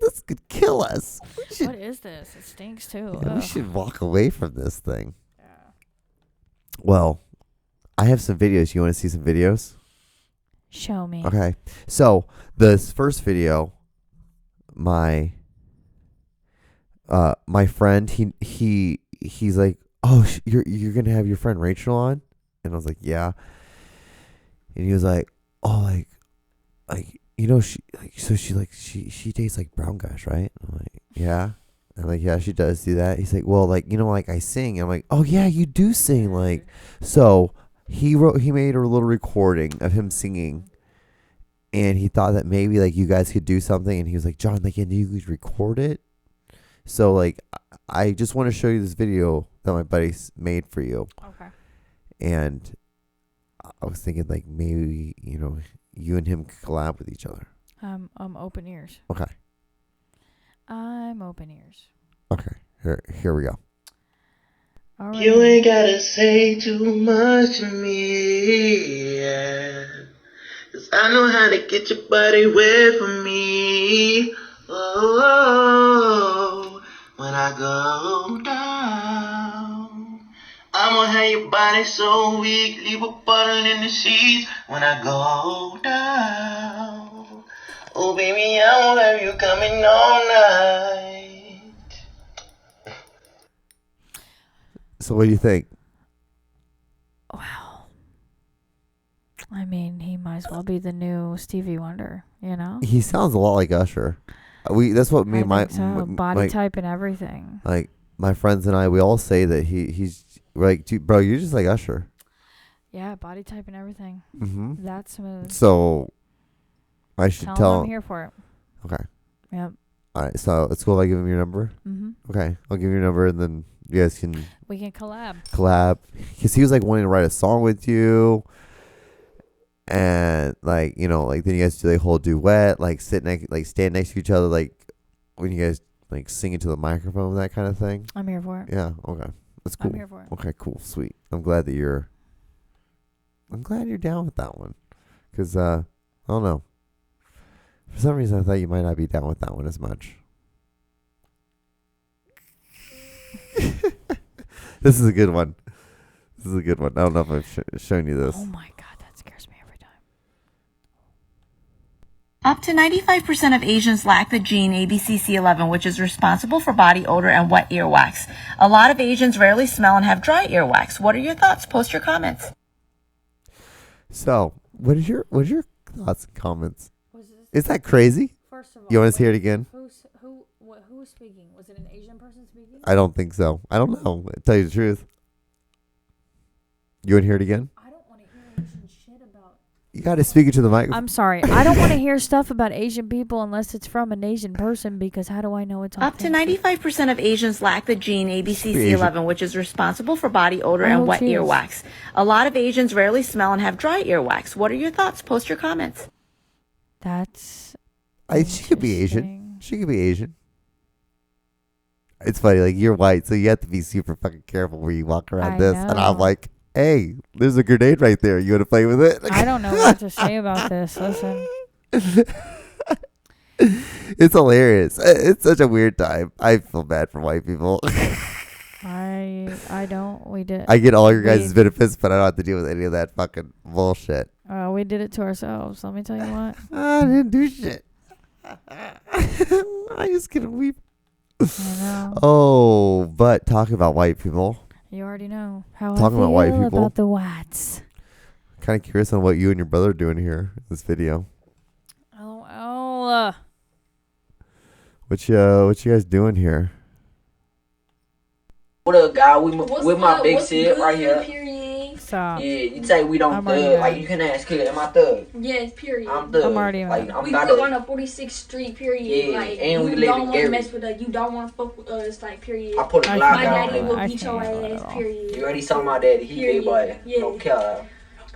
[SPEAKER 1] This could kill us.
[SPEAKER 2] What is this? It stinks too.
[SPEAKER 1] We should walk away from this thing.
[SPEAKER 2] Yeah.
[SPEAKER 1] Well, I have some videos. You want to see some videos?
[SPEAKER 2] Show me.
[SPEAKER 1] Okay. So this first video, my friend, he's like, oh, you're gonna have your friend Rachel on, and I was like, yeah, and he was like, oh, she dates brown guys, right? I'm like, yeah. I'm like, yeah, she does do that. He's like, well, I sing. I'm like, oh yeah, you do sing. So he made a little recording of him singing, and he thought that maybe you guys could do something, and he was like, John, can you record it? So I just want to show you this video that my buddy's made for you.
[SPEAKER 2] Okay.
[SPEAKER 1] And I was thinking maybe, you and him could collab with each other.
[SPEAKER 2] I'm open ears.
[SPEAKER 1] Okay.
[SPEAKER 2] I'm open ears.
[SPEAKER 1] Okay. Here we go.
[SPEAKER 2] All right.
[SPEAKER 4] You ain't gotta say too much to me, yeah. 'Cause I know how to get your body wet for me. Oh, when I go down, I'ma have your body so weak, leave a bottle in the sheets. When I go down, oh baby, I won't have you coming all night.
[SPEAKER 1] So what do you think?
[SPEAKER 2] Wow. I mean, he might as well be the new Stevie Wonder, you know?
[SPEAKER 1] He sounds a lot like Usher. That's what me and
[SPEAKER 2] I think so. Body
[SPEAKER 1] my
[SPEAKER 2] type and everything.
[SPEAKER 1] like my friends and I, we all say that he's like, dude, bro, you're just like Usher.
[SPEAKER 2] Yeah, body type and everything.
[SPEAKER 1] Mm-hmm.
[SPEAKER 2] That's smooth.
[SPEAKER 1] So I should
[SPEAKER 2] Tell
[SPEAKER 1] tell
[SPEAKER 2] him
[SPEAKER 1] him.
[SPEAKER 2] I'm here for it.
[SPEAKER 1] Okay.
[SPEAKER 2] Yep.
[SPEAKER 1] All right. So it's cool if I give him your number.
[SPEAKER 2] Mm-hmm.
[SPEAKER 1] Okay. I'll give you your number, and then you guys can
[SPEAKER 2] We can collab.
[SPEAKER 1] because he was like wanting to write a song with you. And like, you know, like then you guys do the whole duet, like stand next to each other, like when you guys like sing into the microphone, that kind of thing.
[SPEAKER 2] I'm here for it.
[SPEAKER 1] Yeah. Okay. That's cool.
[SPEAKER 2] I'm here for it.
[SPEAKER 1] Okay. Cool. Sweet. I'm glad you're down with that one. Cause I don't know. For some reason, I thought you might not be down with that one as much. This is a good one. I don't know if I've shown you this.
[SPEAKER 2] Oh my God, that scares me every time.
[SPEAKER 5] Up to 95% of Asians lack the gene ABCC11, which is responsible for body odor and wet earwax. A lot of Asians rarely smell and have dry earwax. What are your thoughts? Post your comments.
[SPEAKER 1] So, what is your thoughts and comments? Is that crazy?
[SPEAKER 2] First of all,
[SPEAKER 1] You want us to hear it again?
[SPEAKER 2] Who was speaking? Was it an Asian person speaking?
[SPEAKER 1] I don't think so. I don't know. I'll tell you the truth. You want to hear it again?
[SPEAKER 2] I don't want to hear Asian shit about.
[SPEAKER 1] You got to speak it to the microphone.
[SPEAKER 2] I'm sorry. I don't want to hear stuff about Asian people unless it's from an Asian person, because how do I know it's
[SPEAKER 5] Up to
[SPEAKER 2] authentic?
[SPEAKER 5] 95% of Asians lack the gene ABCC11, which is responsible for body odor and wet
[SPEAKER 2] cheers.
[SPEAKER 5] earwax. A lot of Asians rarely smell and have dry earwax. What are your thoughts? Post your comments.
[SPEAKER 2] That's.
[SPEAKER 1] She could be Asian.
[SPEAKER 2] interesting.
[SPEAKER 1] She could be Asian. It's funny, like you're white, so you have to be super fucking careful where you walk around
[SPEAKER 2] I
[SPEAKER 1] this. And I'm
[SPEAKER 2] know.
[SPEAKER 1] like, hey, there's a grenade right there. You want to play with it?
[SPEAKER 2] I don't know what to say about this. Listen.
[SPEAKER 1] It's hilarious. It's such a weird time. I feel bad for white people.
[SPEAKER 2] I don't. We did.
[SPEAKER 1] I get all your guys'
[SPEAKER 2] We-
[SPEAKER 1] benefits, but I don't have to deal with any of that fucking bullshit.
[SPEAKER 2] We did it to ourselves. Let me tell you what.
[SPEAKER 1] I didn't do shit. I just gonna weep.
[SPEAKER 2] I know.
[SPEAKER 1] Oh, but talking about white people,
[SPEAKER 2] You already know how
[SPEAKER 1] Talking
[SPEAKER 2] I
[SPEAKER 1] about white
[SPEAKER 2] feel
[SPEAKER 1] people.
[SPEAKER 2] about the whites.
[SPEAKER 1] kind of curious on what you and your brother are doing here in this video.
[SPEAKER 2] Oh.
[SPEAKER 1] What you guys doing here?
[SPEAKER 6] What up, guy? With my big sid right here.
[SPEAKER 7] Period.
[SPEAKER 2] Stop.
[SPEAKER 6] Yeah, you say we don't
[SPEAKER 2] I'm already
[SPEAKER 6] thug. Like,
[SPEAKER 2] mad.
[SPEAKER 6] you can ask Killer, am I thug?
[SPEAKER 7] Yes, period.
[SPEAKER 6] I'm thug.
[SPEAKER 2] I'm already
[SPEAKER 6] like,
[SPEAKER 2] mad.
[SPEAKER 6] I'm
[SPEAKER 7] We
[SPEAKER 6] not
[SPEAKER 7] live
[SPEAKER 6] a,
[SPEAKER 7] on a 46th Street, period.
[SPEAKER 6] Yeah,
[SPEAKER 7] like,
[SPEAKER 6] and we
[SPEAKER 7] you
[SPEAKER 6] live
[SPEAKER 7] don't
[SPEAKER 6] in
[SPEAKER 7] want to
[SPEAKER 6] Gary.
[SPEAKER 7] mess with us. You don't want to fuck with us, like, period.
[SPEAKER 6] I put a
[SPEAKER 2] I
[SPEAKER 6] Glock
[SPEAKER 7] My
[SPEAKER 2] can't
[SPEAKER 6] out.
[SPEAKER 7] daddy will
[SPEAKER 2] I
[SPEAKER 7] beat your
[SPEAKER 2] can't handle it
[SPEAKER 7] ass,
[SPEAKER 2] at all.
[SPEAKER 7] period.
[SPEAKER 6] You already saw my daddy. He big boy.
[SPEAKER 7] Yeah.
[SPEAKER 6] No care.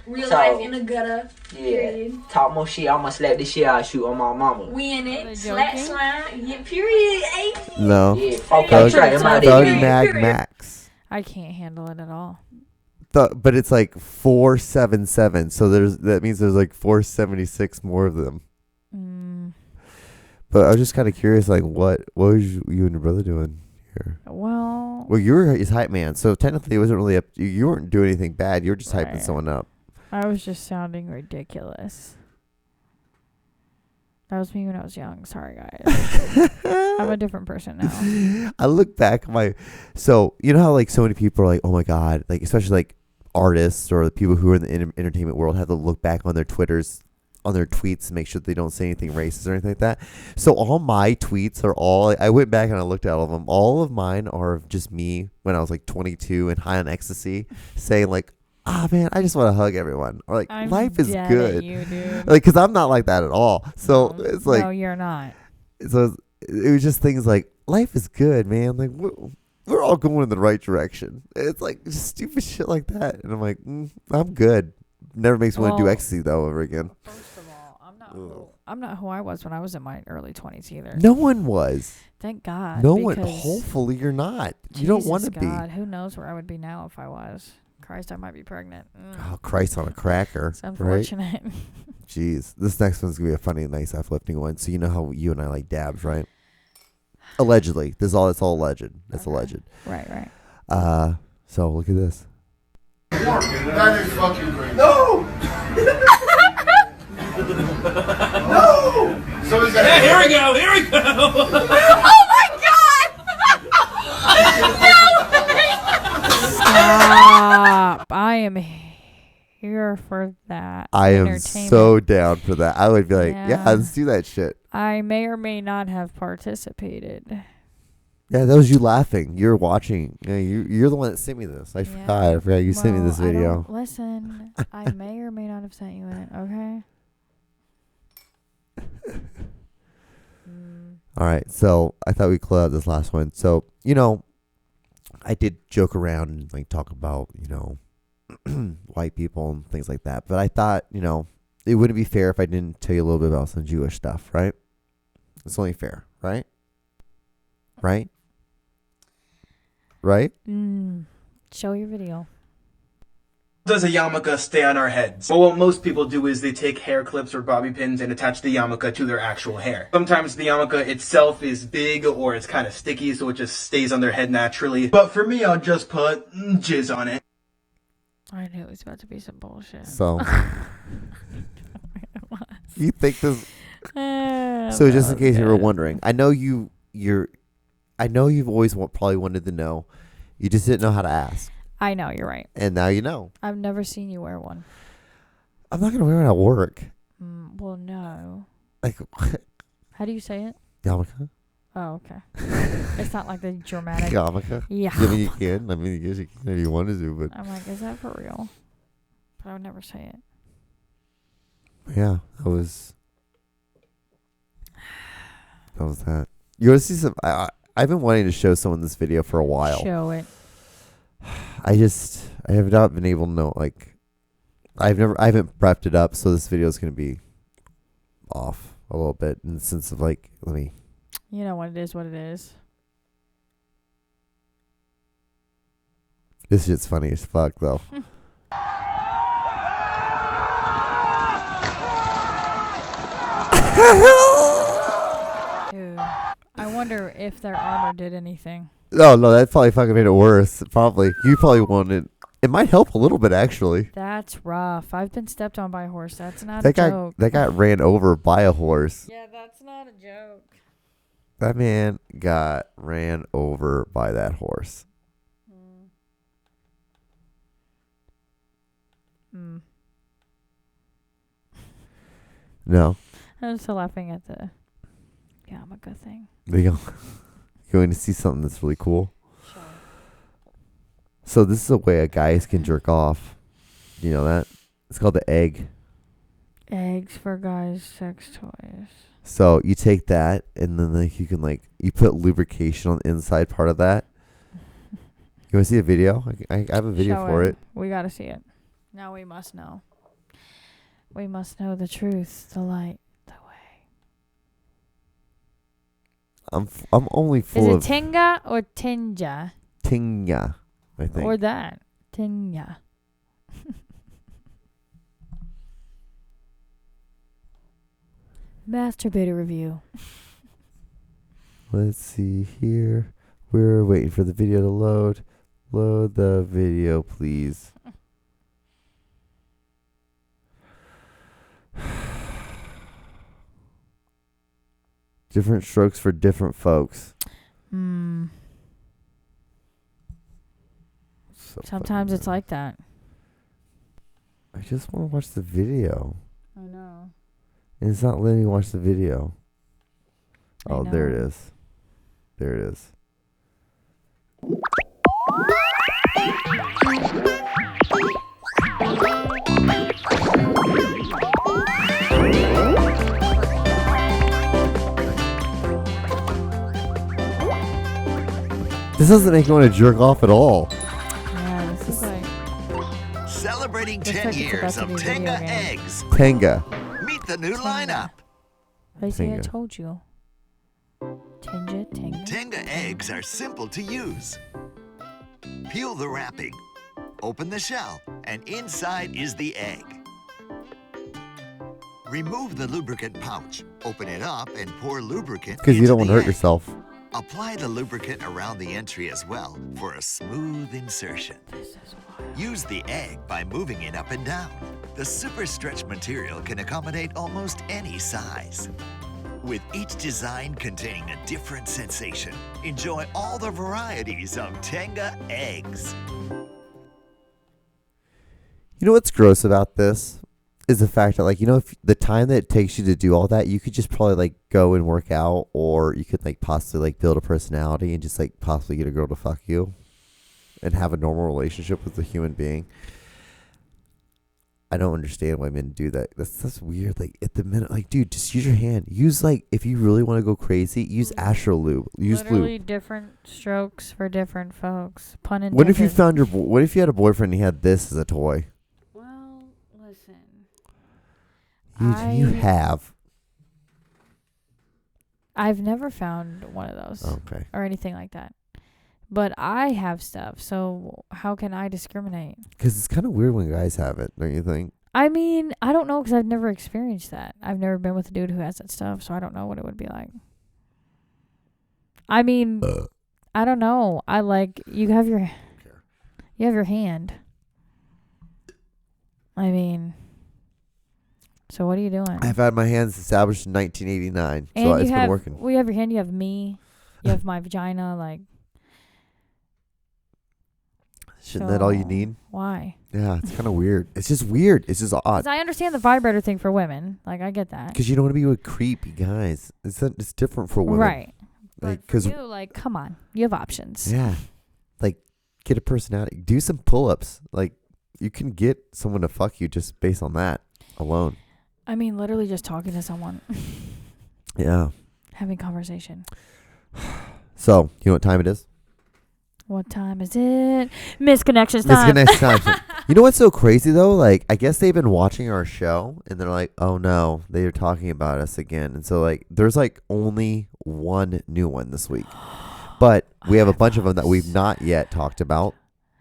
[SPEAKER 7] Real
[SPEAKER 6] So,
[SPEAKER 7] life in the gutter,
[SPEAKER 6] Yeah.
[SPEAKER 7] period.
[SPEAKER 6] Talk more shit. I'ma slap this shit out shoot on my mama.
[SPEAKER 7] We in
[SPEAKER 2] Are they
[SPEAKER 7] it. Slap
[SPEAKER 2] joking?
[SPEAKER 7] slime. Yeah, period. Hey.
[SPEAKER 1] No.
[SPEAKER 6] Yeah, fuck
[SPEAKER 1] Thug,
[SPEAKER 6] that. Try to my
[SPEAKER 1] Thug
[SPEAKER 6] daddy.
[SPEAKER 1] Mag
[SPEAKER 7] Period.
[SPEAKER 1] Max.
[SPEAKER 2] I can't handle it at all.
[SPEAKER 1] But it's like 477. So that means there's like 476 more of them. But I was just kind of curious, like what was you and your brother doing here?
[SPEAKER 2] Well,
[SPEAKER 1] Well, you were his hype man, so technically it wasn't really up. You weren't doing anything bad. You were just hyping
[SPEAKER 2] Right.
[SPEAKER 1] someone up.
[SPEAKER 2] I was just sounding ridiculous. That was me when I was young. Sorry, guys. I'm a different person now.
[SPEAKER 1] I look back at so you know how like so many people are like, oh my god, like especially like artists or the people who are in the entertainment world have to look back on their Twitters, on their tweets to make sure that they don't say anything racist or anything like that. So all my tweets are all, I went back and I looked at all of them. All of mine are just me when I was like 22 and high on ecstasy saying like, man, I just want to hug everyone. Or like,
[SPEAKER 2] I'm
[SPEAKER 1] life is
[SPEAKER 2] dead
[SPEAKER 1] good.
[SPEAKER 2] At you, dude.
[SPEAKER 1] Like, cause I'm not like that at all. So
[SPEAKER 2] No,
[SPEAKER 1] it's like,
[SPEAKER 2] no, you're not.
[SPEAKER 1] so it was just things like life is good, man. Like we're all going in the right direction. It's like just stupid shit like that, and I'm like, I'm good. Never makes me want to do
[SPEAKER 2] Well,
[SPEAKER 1] ecstasy though ever again.
[SPEAKER 2] First of all, I'm not I'm not who I was when I was in my early 20s either.
[SPEAKER 1] No one was.
[SPEAKER 2] Thank God.
[SPEAKER 1] No one.
[SPEAKER 2] because
[SPEAKER 1] Hopefully you're not. You don't want to
[SPEAKER 2] Jesus God,
[SPEAKER 1] be.
[SPEAKER 2] who knows where I would be now if I was. Christ, I might be pregnant.
[SPEAKER 1] Oh, Christ on a cracker.
[SPEAKER 2] It's
[SPEAKER 1] Right?
[SPEAKER 2] unfortunate.
[SPEAKER 1] Jeez. This next one's going to be a funny, nice, uplifting one. So you know how you and I like dabs, right? Allegedly. It's all alleged. It's
[SPEAKER 2] Okay.
[SPEAKER 1] alleged.
[SPEAKER 2] Right.
[SPEAKER 1] So look at this.
[SPEAKER 4] That is fucking great.
[SPEAKER 8] No!
[SPEAKER 4] No! So is that
[SPEAKER 8] Yeah, here we go.
[SPEAKER 2] Stop. I am here for that.
[SPEAKER 1] I am
[SPEAKER 2] entertainment.
[SPEAKER 1] so down for that. I would be like, yeah,
[SPEAKER 2] Yeah.
[SPEAKER 1] let's do that shit.
[SPEAKER 2] I may or may not have participated.
[SPEAKER 1] Yeah, that was you laughing. You're watching. Yeah, you're the one that sent me this. I forgot you sent me this
[SPEAKER 2] Well,
[SPEAKER 1] video.
[SPEAKER 2] Listen, I may or may not have sent you it, okay?
[SPEAKER 1] All right, so I thought we'd close out this last one. So, I did joke around and like talk about, white people and things like that. But I thought, it wouldn't be fair if I didn't tell you a little bit about some Jewish stuff, right? It's only fair, right? Right? Right?
[SPEAKER 2] Show your video.
[SPEAKER 8] Does a yarmulke stay on our heads? Well, what most people do is they take hair clips or bobby pins and attach the yarmulke to their actual hair. Sometimes the yarmulke itself is big or it's kind of sticky, so it just stays on their head naturally. But for me, I'll just put jizz on it.
[SPEAKER 2] I knew it was about to be some bullshit.
[SPEAKER 1] So, you think this... So just in case you were wondering, I know you've always probably wanted to know. You just didn't know how to ask.
[SPEAKER 2] I know, you're right.
[SPEAKER 1] And now you know.
[SPEAKER 2] I've never seen you wear one.
[SPEAKER 1] I'm not going to wear it at work.
[SPEAKER 2] Well, no.
[SPEAKER 1] Like,
[SPEAKER 2] How do you say it?
[SPEAKER 1] yarmulke?
[SPEAKER 2] Oh, okay. It's not like the dramatic.
[SPEAKER 1] Yarmulke?
[SPEAKER 2] Yeah.
[SPEAKER 1] I mean, you can. I mean, I guess you can if you wanted to, but...
[SPEAKER 2] I'm like, is that for real? But I would never say it.
[SPEAKER 1] Yeah, that was that. You want to see some... I've been wanting to show someone this video for a while.
[SPEAKER 2] Show it.
[SPEAKER 1] I have not been able to know, like... I haven't prepped it up, so this video is going to be off a little bit in the sense of, like, let me...
[SPEAKER 2] You know what it is.
[SPEAKER 1] This shit's funny as fuck, though.
[SPEAKER 2] Dude, I wonder if their armor did anything.
[SPEAKER 1] No, that probably fucking made it worse. Probably. You probably wanted... It might help a little bit, actually.
[SPEAKER 2] That's rough. I've been stepped on by a horse. That's not
[SPEAKER 1] That
[SPEAKER 2] a
[SPEAKER 1] guy,
[SPEAKER 2] joke.
[SPEAKER 1] that guy ran over by a horse.
[SPEAKER 2] Yeah, that's not a joke.
[SPEAKER 1] That man got ran over by that horse. No.
[SPEAKER 2] I'm still laughing at the yarmulke thing.
[SPEAKER 1] There you go. You're going to see something that's really cool. So this is a way a guys can jerk off. You know that? It's called the egg.
[SPEAKER 2] Eggs for guys' sex toys.
[SPEAKER 1] So you take that and then like you can you put lubrication on the inside part of that. You want to see a video? I have a video for it.
[SPEAKER 2] We got to see it. Now we must know. We must know the truth, the light, the way.
[SPEAKER 1] I'm only full of...
[SPEAKER 2] Is it Tinga or Tinja?
[SPEAKER 1] Tinga, I think.
[SPEAKER 2] Or that. Tinga. Masturbator review.
[SPEAKER 1] Let's see here. We're waiting for the video to load. Load the video, please. Different strokes for different folks. So
[SPEAKER 2] Sometimes it's like that.
[SPEAKER 1] I just want to watch the video.
[SPEAKER 2] I know.
[SPEAKER 1] And it's not letting me watch the video. Oh, there it
[SPEAKER 2] know.
[SPEAKER 1] is. There it is. This doesn't make me want to jerk off at all.
[SPEAKER 2] Yeah, this is like...
[SPEAKER 9] Celebrating
[SPEAKER 2] Looks
[SPEAKER 9] 10
[SPEAKER 2] like it's about
[SPEAKER 9] years
[SPEAKER 2] to
[SPEAKER 9] of
[SPEAKER 2] be a video
[SPEAKER 9] Tenga
[SPEAKER 2] game.
[SPEAKER 9] eggs.
[SPEAKER 1] Tenga.
[SPEAKER 9] Meet the new
[SPEAKER 2] Tenga.
[SPEAKER 9] lineup.
[SPEAKER 2] I see, I
[SPEAKER 1] Tenga.
[SPEAKER 2] told you. Tenga.
[SPEAKER 9] Tenga eggs are simple to use. Peel the wrapping, open the shell, and inside is the egg. Remove the lubricant pouch, open it up, and pour lubricant
[SPEAKER 1] Because you
[SPEAKER 9] into
[SPEAKER 1] don't want
[SPEAKER 9] the
[SPEAKER 1] to hurt
[SPEAKER 9] egg.
[SPEAKER 1] yourself.
[SPEAKER 9] Apply the lubricant around the entry as well for a smooth insertion. Use the egg by moving it up and down. The super stretch material can accommodate almost any size. With each design containing a different sensation, enjoy all the varieties of Tenga eggs.
[SPEAKER 1] You know what's gross about this is the fact that, like, you know, if the time that it takes you to do all that, you could just probably like go and work out, or you could like possibly like build a personality and just like possibly get a girl to fuck you and have a normal relationship with a human being. I don't understand why men do that. That's weird. Like at the minute, like, dude, just use your hand. Use like, if you really want to go crazy, use Astro Lube. Use
[SPEAKER 2] Literally
[SPEAKER 1] lube.
[SPEAKER 2] different strokes for different folks. Pun intended.
[SPEAKER 1] What if you found what if you had a boyfriend and he had this as a toy?
[SPEAKER 2] Well, listen.
[SPEAKER 1] You have.
[SPEAKER 2] I've never found one of those.
[SPEAKER 1] Okay.
[SPEAKER 2] Or anything like that. But I have stuff, so how can I discriminate?
[SPEAKER 1] Because it's kind of weird when guys have it, don't you think?
[SPEAKER 2] I mean, I don't know because I've never experienced that. I've never been with a dude who has that stuff, so I don't know what it would be like. I mean, I don't know. I like you have your hand. I mean, so what are you doing?
[SPEAKER 1] I've had my hands established in 1989,
[SPEAKER 2] And
[SPEAKER 1] so
[SPEAKER 2] you
[SPEAKER 1] it's
[SPEAKER 2] have,
[SPEAKER 1] been working.
[SPEAKER 2] well, you have your hand. You have me. You have my vagina. Like,
[SPEAKER 1] Shouldn't that all you
[SPEAKER 2] so
[SPEAKER 1] need?
[SPEAKER 2] Why?
[SPEAKER 1] Yeah, it's kind of weird. It's just weird. It's just odd.
[SPEAKER 2] 'Cause I understand the vibrator thing for women. Like, I get that.
[SPEAKER 1] Because you don't want to be with creepy guys. It's different for women.
[SPEAKER 2] Right.
[SPEAKER 1] Like,
[SPEAKER 2] But for you, like, come on. You have options.
[SPEAKER 1] yeah, like get a personality. Do some pull-ups. Like, you can get someone to fuck you just based on that alone.
[SPEAKER 2] I mean, literally just talking to someone.
[SPEAKER 1] Yeah.
[SPEAKER 2] Having conversation.
[SPEAKER 1] So, you know what time it is?
[SPEAKER 2] What time is it? Misconnections time.
[SPEAKER 1] Misconnection time. You know what's so crazy though? Like, I guess they've been watching our show and they're like, "Oh no, they're talking about us again." And so like, there's like only one new one this week, but we have a bunch of them that we've not yet talked about.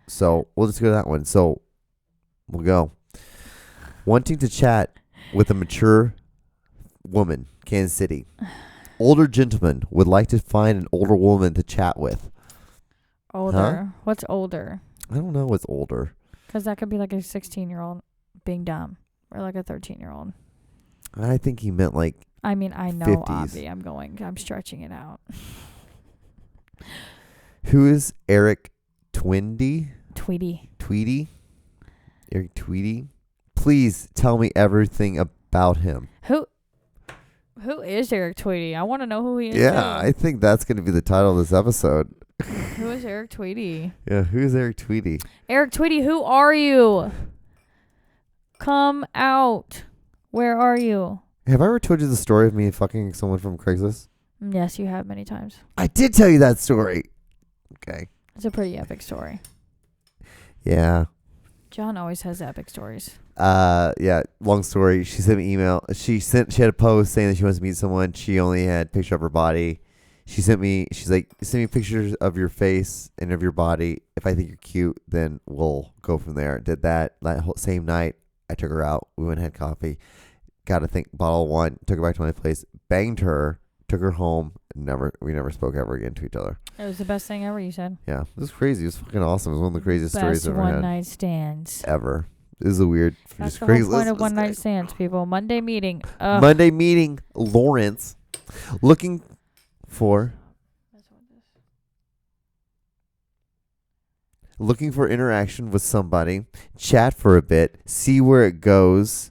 [SPEAKER 1] So we'll just go to that one. So we'll go. Wanting to chat with a mature woman, Kansas City. Older gentleman would like to find an older woman to chat with.
[SPEAKER 2] Older. What's older?
[SPEAKER 1] I don't know what's older.
[SPEAKER 2] Because that could be like a 16-year-old being dumb. Or like a 13-year-old.
[SPEAKER 1] I think he meant like
[SPEAKER 2] I mean, I know,
[SPEAKER 1] 50s.
[SPEAKER 2] Obvi. I'm stretching it out.
[SPEAKER 1] Who is Eric Tweedy?
[SPEAKER 2] Tweedy.
[SPEAKER 1] Eric Tweedy. Please tell me everything about him.
[SPEAKER 2] Who is Eric Tweedy? I want to know who he is.
[SPEAKER 1] Yeah,
[SPEAKER 2] too.
[SPEAKER 1] I think that's going to be the title of this episode.
[SPEAKER 2] Who is Eric Tweedy?
[SPEAKER 1] Yeah, who's Eric Tweedy?
[SPEAKER 2] Eric Tweedy, who are you? Come out. Where are you?
[SPEAKER 1] Have I ever told you the story of me fucking someone from Craigslist?
[SPEAKER 2] Yes, you have many times.
[SPEAKER 1] I did tell you that story. Okay.
[SPEAKER 2] It's a pretty epic story.
[SPEAKER 1] Yeah.
[SPEAKER 2] John always has epic stories.
[SPEAKER 1] Yeah, long story. She sent me an email. She had a post saying that she wants to meet someone. She only had a picture of her body. She's like, send me pictures of your face and of your body. If I think you're cute, then we'll go from there. Did that whole same night. I took her out. We went and had coffee. Got a bottle of wine. Took her back to my place. Banged her. Took her home. We never spoke ever again to each other.
[SPEAKER 2] It was the best thing ever, you said.
[SPEAKER 1] Yeah, it was crazy. It was fucking awesome. It was one of the craziest stories
[SPEAKER 2] Best
[SPEAKER 1] I've ever had.
[SPEAKER 2] one-night stands.
[SPEAKER 1] Ever. It was a weird.
[SPEAKER 2] That's
[SPEAKER 1] just
[SPEAKER 2] the whole
[SPEAKER 1] Craigslist
[SPEAKER 2] point of
[SPEAKER 1] was
[SPEAKER 2] one-night
[SPEAKER 1] great.
[SPEAKER 2] stands, people. Monday meeting.
[SPEAKER 1] Monday meeting. Lawrence. Looking for interaction with somebody. Chat for a bit. See where it goes.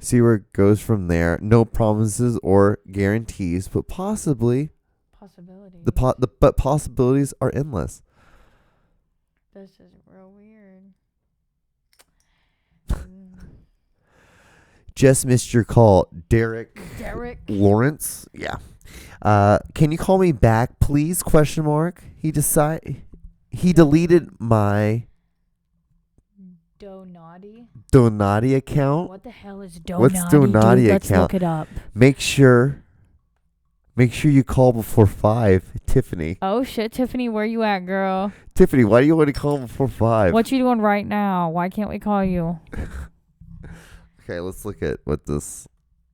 [SPEAKER 1] From there. No promises or guarantees, but possibilities. But possibilities are endless.
[SPEAKER 2] This is real weird.
[SPEAKER 1] Just missed your call, Derek. Lawrence. Yeah. Can you call me back, please? ? He deleted my Donati account.
[SPEAKER 2] What the hell is Donati?
[SPEAKER 1] What's Donati
[SPEAKER 2] dude? Let's
[SPEAKER 1] account?
[SPEAKER 2] look it up.
[SPEAKER 1] Make sure you call before 5, Tiffany.
[SPEAKER 2] Oh shit, Tiffany, where you at, girl?
[SPEAKER 1] Tiffany, why do you want to call before 5?
[SPEAKER 2] What you doing right now? Why can't we call you?
[SPEAKER 1] Okay, let's look at what this.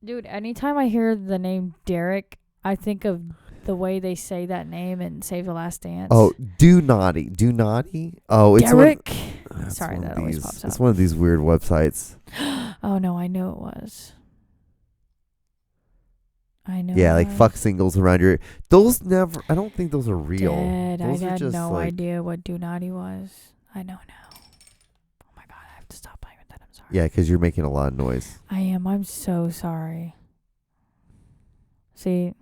[SPEAKER 2] Dude, anytime I hear the name Derek, I think of the way they say that name in Save the Last Dance.
[SPEAKER 1] Oh, Donati. Oh, it's
[SPEAKER 2] Derek.
[SPEAKER 1] Sorry,
[SPEAKER 2] that always pops up.
[SPEAKER 1] It's one of these weird websites.
[SPEAKER 2] Oh no, I knew it was. I know.
[SPEAKER 1] Yeah, like fuck singles around your. Those never. I don't think those are real.
[SPEAKER 2] Dead.
[SPEAKER 1] Those
[SPEAKER 2] I
[SPEAKER 1] are
[SPEAKER 2] had
[SPEAKER 1] just
[SPEAKER 2] no
[SPEAKER 1] like,
[SPEAKER 2] idea what Donati was. I know now. Oh my god, I have to stop playing with that. I'm sorry.
[SPEAKER 1] Yeah, because you're making a lot of noise.
[SPEAKER 2] I am. I'm so sorry. See.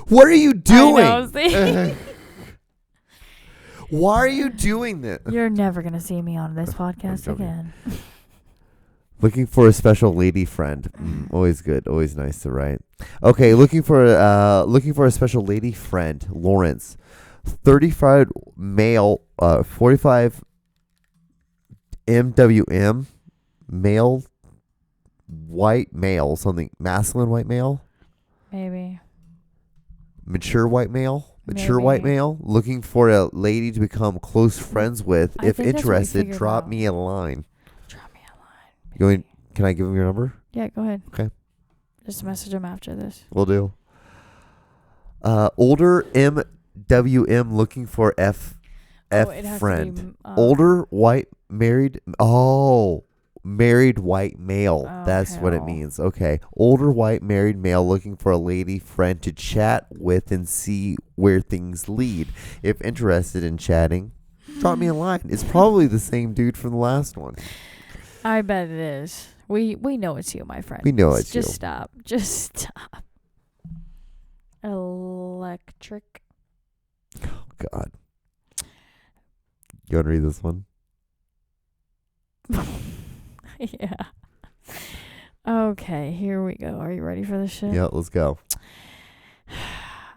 [SPEAKER 1] What are you doing?
[SPEAKER 2] I know, see?
[SPEAKER 1] Why are you doing this?
[SPEAKER 2] You're never gonna see me on this podcast again.
[SPEAKER 1] Looking for a special lady friend. Always good. Always nice to write. Okay, looking for a special lady friend. Lawrence, 35 male, 45 MWM, male, white male, something masculine white male.
[SPEAKER 2] Maybe.
[SPEAKER 1] Mature white male. White male. Looking for a lady to become close friends with. If interested, drop me a line. Can I give him your number?
[SPEAKER 2] Yeah, go ahead.
[SPEAKER 1] Okay.
[SPEAKER 2] Just message him after this.
[SPEAKER 1] Will do. Older MWM looking for F friend. Older white married. Oh, married white male. That's what it means. Okay. Older white married male looking for a lady friend to chat with and see where things lead. If interested in chatting, drop me a line. It's probably the same dude from the last one.
[SPEAKER 2] I bet it is. We know it's you, my friend.
[SPEAKER 1] We know it's
[SPEAKER 2] you.
[SPEAKER 1] Just
[SPEAKER 2] stop. Electric.
[SPEAKER 1] Oh, God. You want to read this one?
[SPEAKER 2] Yeah. Okay, here we go. Are you ready for this shit?
[SPEAKER 1] Yeah, let's go.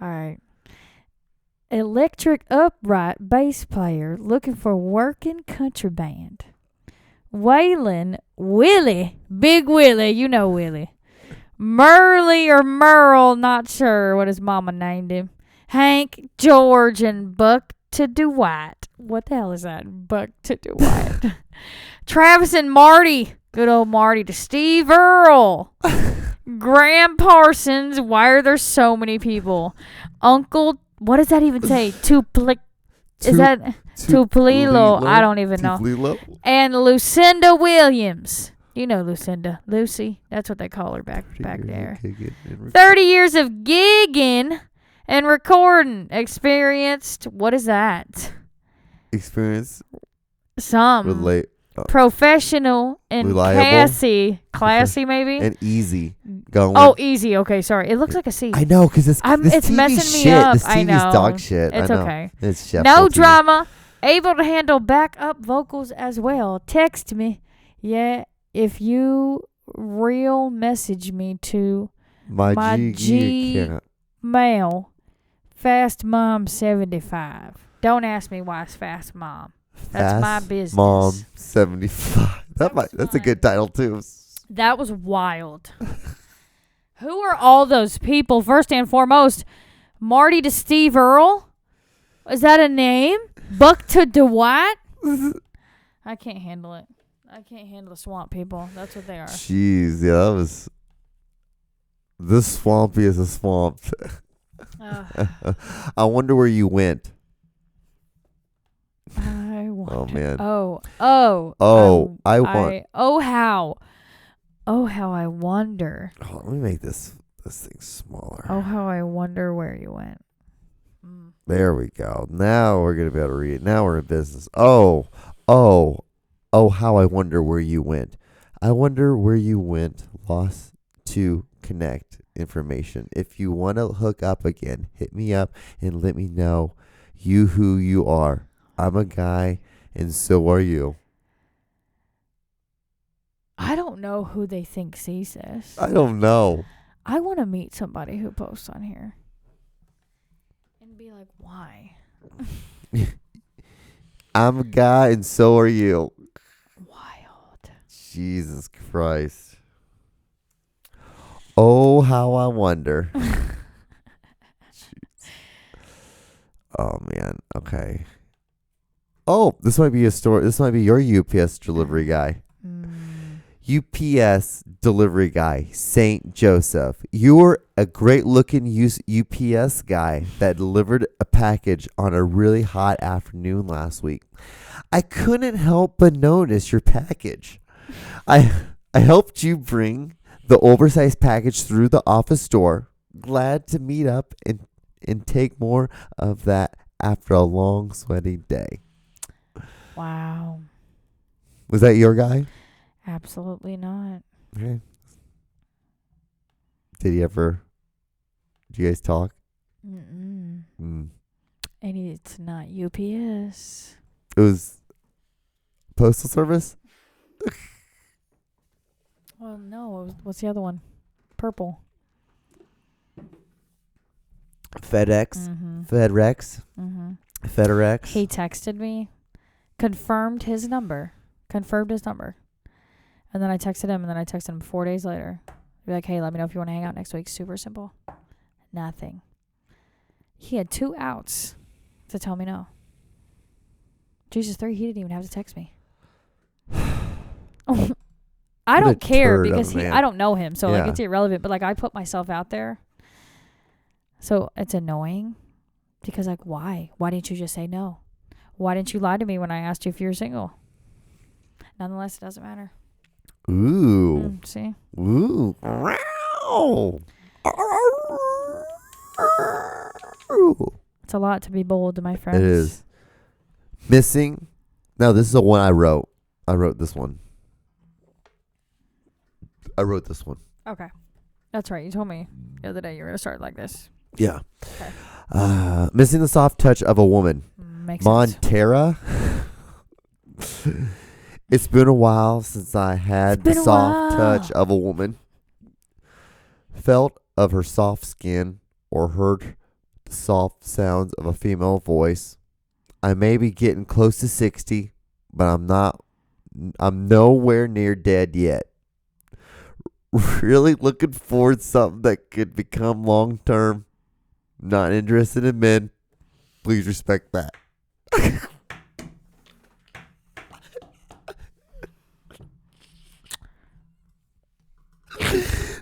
[SPEAKER 2] All right. Electric upright bass player looking for working country band. Waylon Willie, Big Willie, you know Willie. Merle or Merle, not sure what his mama named him. Hank, George, and Buck to Dwight. What the hell is that? Buck to Dwight. Travis and Marty. Good old Marty to Steve Earle. Graham Parsons. Why are there so many people? Uncle, what does that even say? Is that Tupolilo? I don't even know. And Lucinda Williams. You know Lucinda. Lucy. That's what they call her back there. 30 years of gigging and recording. Experienced. What is that?
[SPEAKER 1] Experience.
[SPEAKER 2] Some. Professional and
[SPEAKER 1] reliable.
[SPEAKER 2] classy maybe.
[SPEAKER 1] And easy. Going.
[SPEAKER 2] Oh, easy. Okay, sorry. It looks like a C.
[SPEAKER 1] I know, because it's TV
[SPEAKER 2] messing
[SPEAKER 1] shit.
[SPEAKER 2] me up.
[SPEAKER 1] This TV's
[SPEAKER 2] I know.
[SPEAKER 1] dog shit.
[SPEAKER 2] It's
[SPEAKER 1] I know.
[SPEAKER 2] okay.
[SPEAKER 1] It's Chef
[SPEAKER 2] no
[SPEAKER 1] TV.
[SPEAKER 2] drama. Able to handle backup vocals as well. Text me. Yeah, if you real message me to my Gmail. Fast Mom 75. Don't ask me why it's Fast Mom. That's my business.
[SPEAKER 1] Mom 75. That's a good title too.
[SPEAKER 2] That was wild. Who are all those people? First and foremost, Marty to Steve Earle. Is that a name? Buck to Dwight? I can't handle it. I can't handle the swamp people. That's what they are.
[SPEAKER 1] Jeez, yeah, that was. This swampy is a swamp. I wonder where you went.
[SPEAKER 2] I wonder.
[SPEAKER 1] Oh man.
[SPEAKER 2] How I wonder.
[SPEAKER 1] Oh, let me make this thing smaller.
[SPEAKER 2] Oh, how I wonder where you went.
[SPEAKER 1] There we go. Now we're gonna be able to read it. Now we're in business. Oh, how I wonder where you went. I wonder where you went. Lost to connect information. If you want to hook up again, hit me up and let me know who you are. I'm a guy, and so are you.
[SPEAKER 2] I don't know who they think sees this.
[SPEAKER 1] I don't know.
[SPEAKER 2] I want to meet somebody who posts on here and be like, why?
[SPEAKER 1] I'm a guy, and so are you.
[SPEAKER 2] Wild.
[SPEAKER 1] Jesus Christ. Oh, how I wonder. Oh, man. Okay. Oh, this might be a story. This might be your UPS delivery guy. UPS delivery guy, St. Joseph. You're a great looking UPS guy that delivered a package on a really hot afternoon last week. I couldn't help but notice your package. I helped you bring the oversized package through the office door. Glad to meet up and take more of that after a long sweaty day.
[SPEAKER 2] Wow.
[SPEAKER 1] Was that your guy?
[SPEAKER 2] Absolutely not.
[SPEAKER 1] Okay. Did you guys talk?
[SPEAKER 2] Mm-mm.
[SPEAKER 1] Mm.
[SPEAKER 2] And it's not UPS.
[SPEAKER 1] It was Postal Service?
[SPEAKER 2] Well, no. What's the other one? Purple.
[SPEAKER 1] FedEx?
[SPEAKER 2] Mm-hmm.
[SPEAKER 1] FedRex?
[SPEAKER 2] Mm-hmm.
[SPEAKER 1] FedEx?
[SPEAKER 2] He texted me, confirmed his number. And then I texted him, and then I texted him 4 days later. Be like, hey, let me know if you want to hang out next week. Super simple. Nothing. He had 2 outs to tell me no. Jesus, 3, he didn't even have to text me. I don't care because I don't know him, so like it's irrelevant. But like I put myself out there, so it's annoying because like why? Why didn't you just say no? Why didn't you lie to me when I asked you if you were single? Nonetheless, it doesn't matter.
[SPEAKER 1] Ooh.
[SPEAKER 2] See?
[SPEAKER 1] Ooh.
[SPEAKER 2] It's a lot to be bold, my friends.
[SPEAKER 1] It is. Missing. Now, this is the one I wrote. I wrote this one.
[SPEAKER 2] Okay. That's right. You told me the other day you were going to start like this.
[SPEAKER 1] Yeah.
[SPEAKER 2] Okay.
[SPEAKER 1] Missing the soft touch of a woman.
[SPEAKER 2] Makes sense.
[SPEAKER 1] Montara. It's been a while since I had the soft touch of a woman. Felt of her soft skin or heard the soft sounds of a female voice. I may be getting close to 60, but I'm nowhere near dead yet. Really looking forward to something that could become long term. Not interested in men. Please respect that.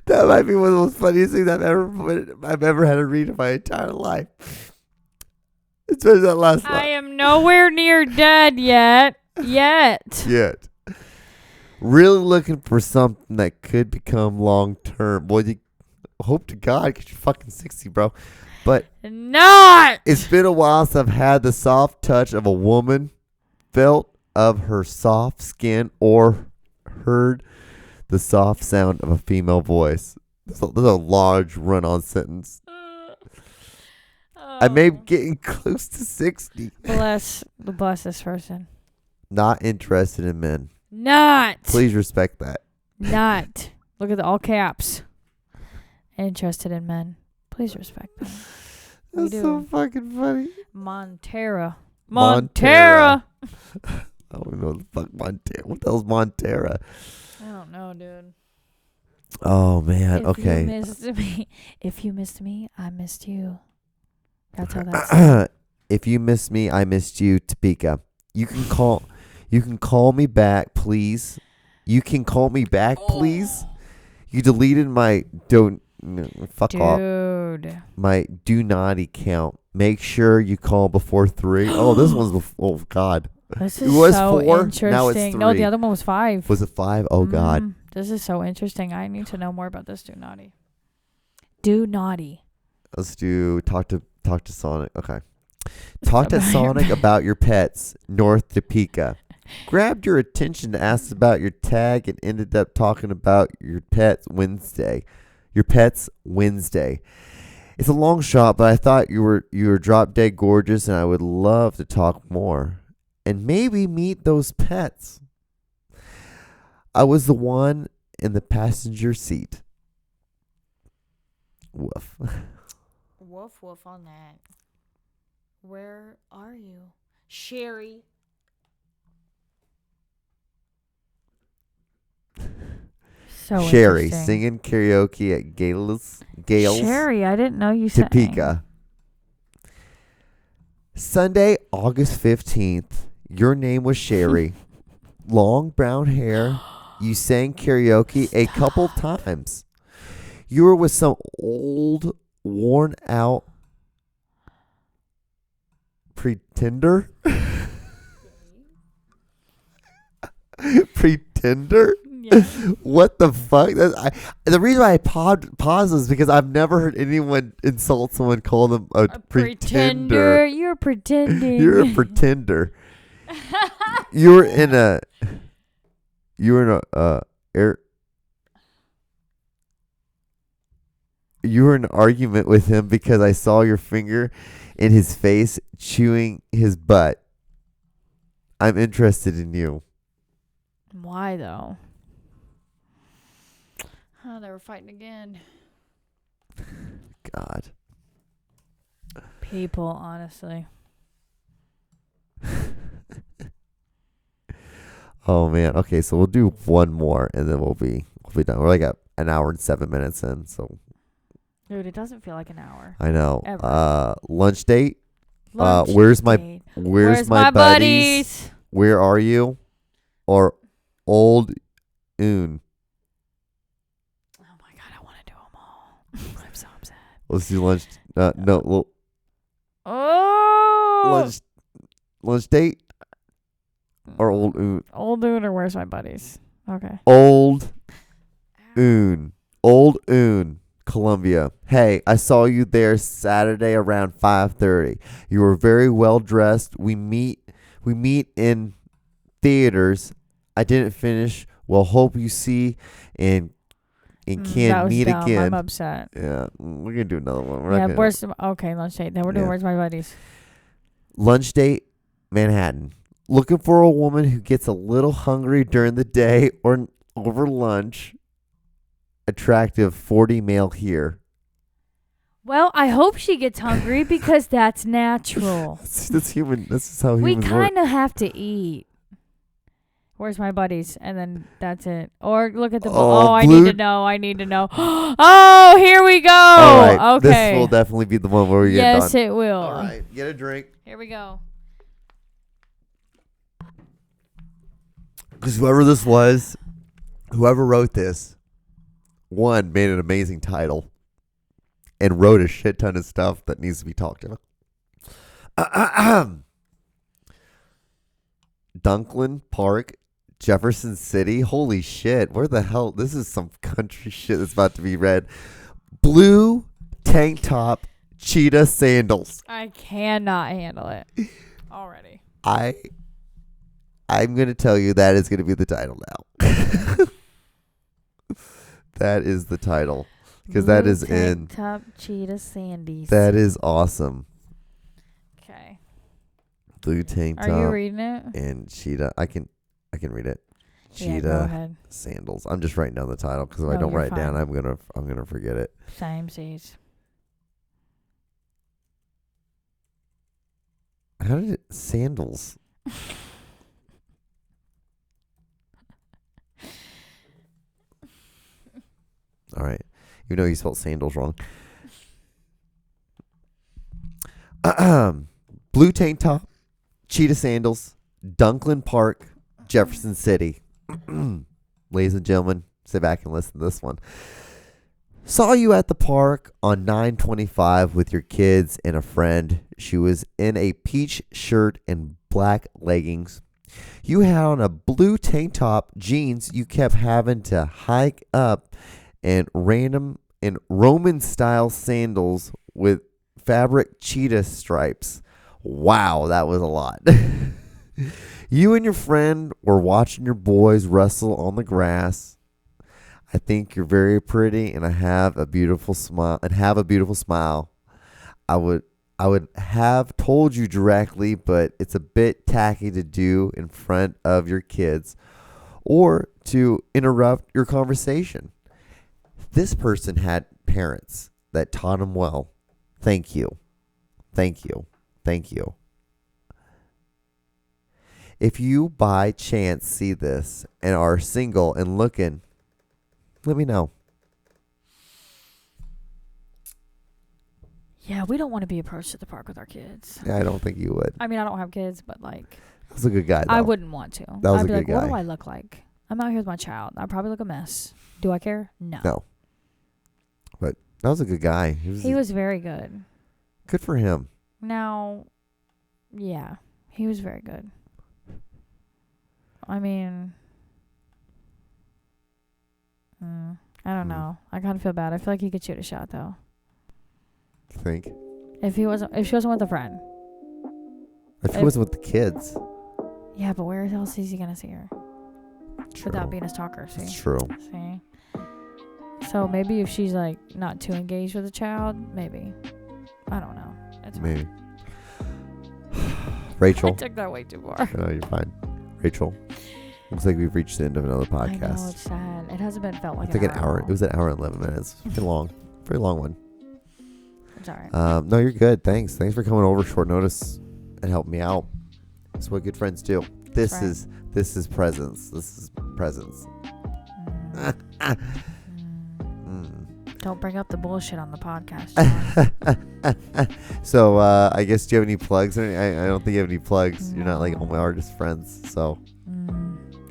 [SPEAKER 1] That might be one of the most funniest things I've ever had to read in my entire life. Especially that last line.
[SPEAKER 2] I am nowhere near dead yet. Yet.
[SPEAKER 1] Really looking for something that could become long term. Boy, you hope to God because you're fucking 60, bro. But
[SPEAKER 2] not.
[SPEAKER 1] It's been a while since I've had the soft touch of a woman, felt of her soft skin, or heard the soft sound of a female voice. There's a large run-on sentence. I may be getting close to 60.
[SPEAKER 2] Bless this person.
[SPEAKER 1] Not interested in men.
[SPEAKER 2] Not.
[SPEAKER 1] Please respect that.
[SPEAKER 2] Not. Look at the all caps. Interested in men. Please respect them.
[SPEAKER 1] That's so fucking funny.
[SPEAKER 2] Montara.
[SPEAKER 1] I don't know the fuck Montara. What the hell's Montara?
[SPEAKER 2] I don't know, dude.
[SPEAKER 1] Oh man. Okay.
[SPEAKER 2] If you missed me, I missed you. That's how that's.
[SPEAKER 1] If you missed me, I missed you, Topeka. You can call me back, please. You can call me back, please. You deleted my fuck
[SPEAKER 2] dude.
[SPEAKER 1] off. My do naughty count. Make sure you call before 3. Oh, this one's before. Oh God.
[SPEAKER 2] This is
[SPEAKER 1] it was
[SPEAKER 2] so
[SPEAKER 1] 4.
[SPEAKER 2] interesting.
[SPEAKER 1] Now it's 3.
[SPEAKER 2] No, the other one was 5.
[SPEAKER 1] Was it 5? Oh God.
[SPEAKER 2] This is so interesting. I need to know more about this do naughty. Do naughty.
[SPEAKER 1] Let's do talk to Sonic. Okay. Talk to Sonic about your pets, North Topeka. Grabbed your attention to ask about your tag and ended up talking about your pets Wednesday. It's a long shot, but I thought you were drop dead gorgeous and I would love to talk more and maybe meet those pets. I was the one in the passenger seat. Woof.
[SPEAKER 2] Woof on that. Where are you? Sherry. So
[SPEAKER 1] Sherry
[SPEAKER 2] interesting.
[SPEAKER 1] singing karaoke at Gales
[SPEAKER 2] Sherry, I didn't know you sang.
[SPEAKER 1] Topeka. Sunday, August 15th. Your name was Sherry. Long brown hair. You sang karaoke a couple times. You were with some old, worn out pretender. Pretender?
[SPEAKER 2] Yeah.
[SPEAKER 1] What the fuck? The reason why I pause is because I've never heard anyone insult someone, call them a pretender.
[SPEAKER 2] You're pretending.
[SPEAKER 1] You're a pretender. You were in a you were in an argument with him because I saw your finger in his face chewing his butt. I'm interested in you.
[SPEAKER 2] Why though? Oh, they were fighting again.
[SPEAKER 1] God.
[SPEAKER 2] People, honestly.
[SPEAKER 1] Oh man. Okay, so we'll do one more and then we'll be done. We're like at an hour and 7 minutes in, so
[SPEAKER 2] Dude, it doesn't feel like an hour.
[SPEAKER 1] I know.
[SPEAKER 2] Ever.
[SPEAKER 1] Lunch date.
[SPEAKER 2] Lunch
[SPEAKER 1] Where's
[SPEAKER 2] date.
[SPEAKER 1] my buddies? Where are you? Or old oon.
[SPEAKER 2] Oh my god, I want to do them all. I'm so upset.
[SPEAKER 1] Let's do lunch. No. Well,
[SPEAKER 2] Oh,
[SPEAKER 1] lunch date. Or old oon.
[SPEAKER 2] old dude or where's my buddies? Okay.
[SPEAKER 1] Old oon. Old oon. Columbia. Hey, I saw you there Saturday around 5:30. You were very well dressed. We meet in theaters. I didn't finish. Well, hope you see and
[SPEAKER 2] that
[SPEAKER 1] can
[SPEAKER 2] was
[SPEAKER 1] meet
[SPEAKER 2] dumb.
[SPEAKER 1] again.
[SPEAKER 2] I'm upset.
[SPEAKER 1] Yeah, we're gonna do another one. We're
[SPEAKER 2] Yeah,
[SPEAKER 1] not gonna,
[SPEAKER 2] where's okay, lunch date. Then we're doing
[SPEAKER 1] Yeah.
[SPEAKER 2] where's my buddies?
[SPEAKER 1] lunch date, Manhattan. Looking for a woman who gets a little hungry during the day or over lunch. Attractive 40 male here.
[SPEAKER 2] Well, I hope she gets hungry because that's natural.
[SPEAKER 1] That's human. This is how
[SPEAKER 2] We
[SPEAKER 1] humans work.
[SPEAKER 2] kind of have to eat. Where's my buddies? And then that's it. Or look at the. I
[SPEAKER 1] blue-
[SPEAKER 2] need to know. I need to know. Oh, here we go.
[SPEAKER 1] All right,
[SPEAKER 2] Okay.
[SPEAKER 1] this will definitely be the one where we get
[SPEAKER 2] Yes,
[SPEAKER 1] done.
[SPEAKER 2] it will.
[SPEAKER 1] All right, get a drink.
[SPEAKER 2] Here we go.
[SPEAKER 1] Because whoever wrote this, one, made an amazing title and wrote a shit ton of stuff that needs to be talked about. Dunklin Park, Jefferson City. Holy shit. Where the hell? This is some country shit that's about to be read. Blue tank top, cheetah sandals.
[SPEAKER 2] I cannot handle it already.
[SPEAKER 1] I'm going to tell you that is going to be the title now. That is the title. Because that is in.
[SPEAKER 2] Top cheetah sandies.
[SPEAKER 1] That is awesome.
[SPEAKER 2] Okay.
[SPEAKER 1] Blue tank top.
[SPEAKER 2] Are you reading it?
[SPEAKER 1] And cheetah. I can read it.
[SPEAKER 2] Yeah, go
[SPEAKER 1] Cheetah
[SPEAKER 2] ahead.
[SPEAKER 1] sandals. I'm just writing down the title because if I
[SPEAKER 2] No,
[SPEAKER 1] don't
[SPEAKER 2] you're
[SPEAKER 1] write it down,
[SPEAKER 2] fine.
[SPEAKER 1] I'm gonna forget it.
[SPEAKER 2] Same seas.
[SPEAKER 1] How did it sandals? All right. Even though you spelled sandals wrong. Blue tank top, cheetah sandals, Dunklin Park, Jefferson City. Ladies and gentlemen, sit back and listen to this one. Saw you at the park on 9/25 with your kids and a friend. She was in a peach shirt and black leggings. You had on a blue tank top, jeans you kept having to hike up, and Roman style sandals with fabric cheetah stripes. Wow, that was a lot. You and your friend were watching your boys wrestle on the grass. I think you're very pretty and have a beautiful smile I would have told you directly, but it's a bit tacky to do in front of your kids or to interrupt your conversation. This person had parents that taught him well. Thank you. Thank you. Thank you. If you by chance see this and are single and looking let me know.
[SPEAKER 2] Yeah, we don't want to be approached at the park with our kids.
[SPEAKER 1] Yeah, I don't think you would.
[SPEAKER 2] I mean, I don't have kids, but like,
[SPEAKER 1] That's a good guy, though.
[SPEAKER 2] I wouldn't want to.
[SPEAKER 1] That was
[SPEAKER 2] I'd
[SPEAKER 1] a
[SPEAKER 2] be
[SPEAKER 1] good
[SPEAKER 2] like, what
[SPEAKER 1] guy.
[SPEAKER 2] do I look like? I'm out here with my child. I probably look a mess. Do I care? No.
[SPEAKER 1] No. But that was a good guy.
[SPEAKER 2] He was very good.
[SPEAKER 1] Good for him.
[SPEAKER 2] Now, yeah, he was very good. I mean, I don't know. I kind of feel bad. I feel like he could shoot a shot though.
[SPEAKER 1] Think.
[SPEAKER 2] If she wasn't with a friend.
[SPEAKER 1] If he wasn't with the kids.
[SPEAKER 2] Yeah, but where else is he gonna see her?
[SPEAKER 1] True.
[SPEAKER 2] Without being a stalker. See.
[SPEAKER 1] It's true.
[SPEAKER 2] See. So maybe if she's like not too engaged with the child, maybe. I don't know. It's
[SPEAKER 1] Maybe. Rachel.
[SPEAKER 2] I took that way too far.
[SPEAKER 1] No, you're fine. Rachel. Looks like we've reached the end of another podcast.
[SPEAKER 2] I know, it's sad. It hasn't been felt like
[SPEAKER 1] I think an hour.
[SPEAKER 2] long.
[SPEAKER 1] It was an hour and 11 minutes. Pretty long. Very long one.
[SPEAKER 2] It's all right.
[SPEAKER 1] No, you're good. Thanks for coming over short notice and helping me out. That's what good friends do. This
[SPEAKER 2] right.
[SPEAKER 1] is presence. This is presence.
[SPEAKER 2] Don't bring up the bullshit on the podcast.
[SPEAKER 1] So I guess, do you have any plugs? I don't think you have any plugs.
[SPEAKER 2] No.
[SPEAKER 1] You're not like all my artist friends. So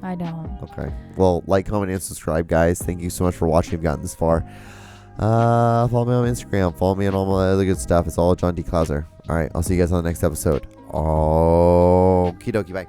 [SPEAKER 2] I don't.
[SPEAKER 1] okay. Well, like, comment, and subscribe, guys. Thank you so much for watching. You've gotten this far. Follow me on Instagram. Follow me on all my other good stuff. It's all John D. Clauser. All right. I'll see you guys on the next episode. Okie dokie. Bye.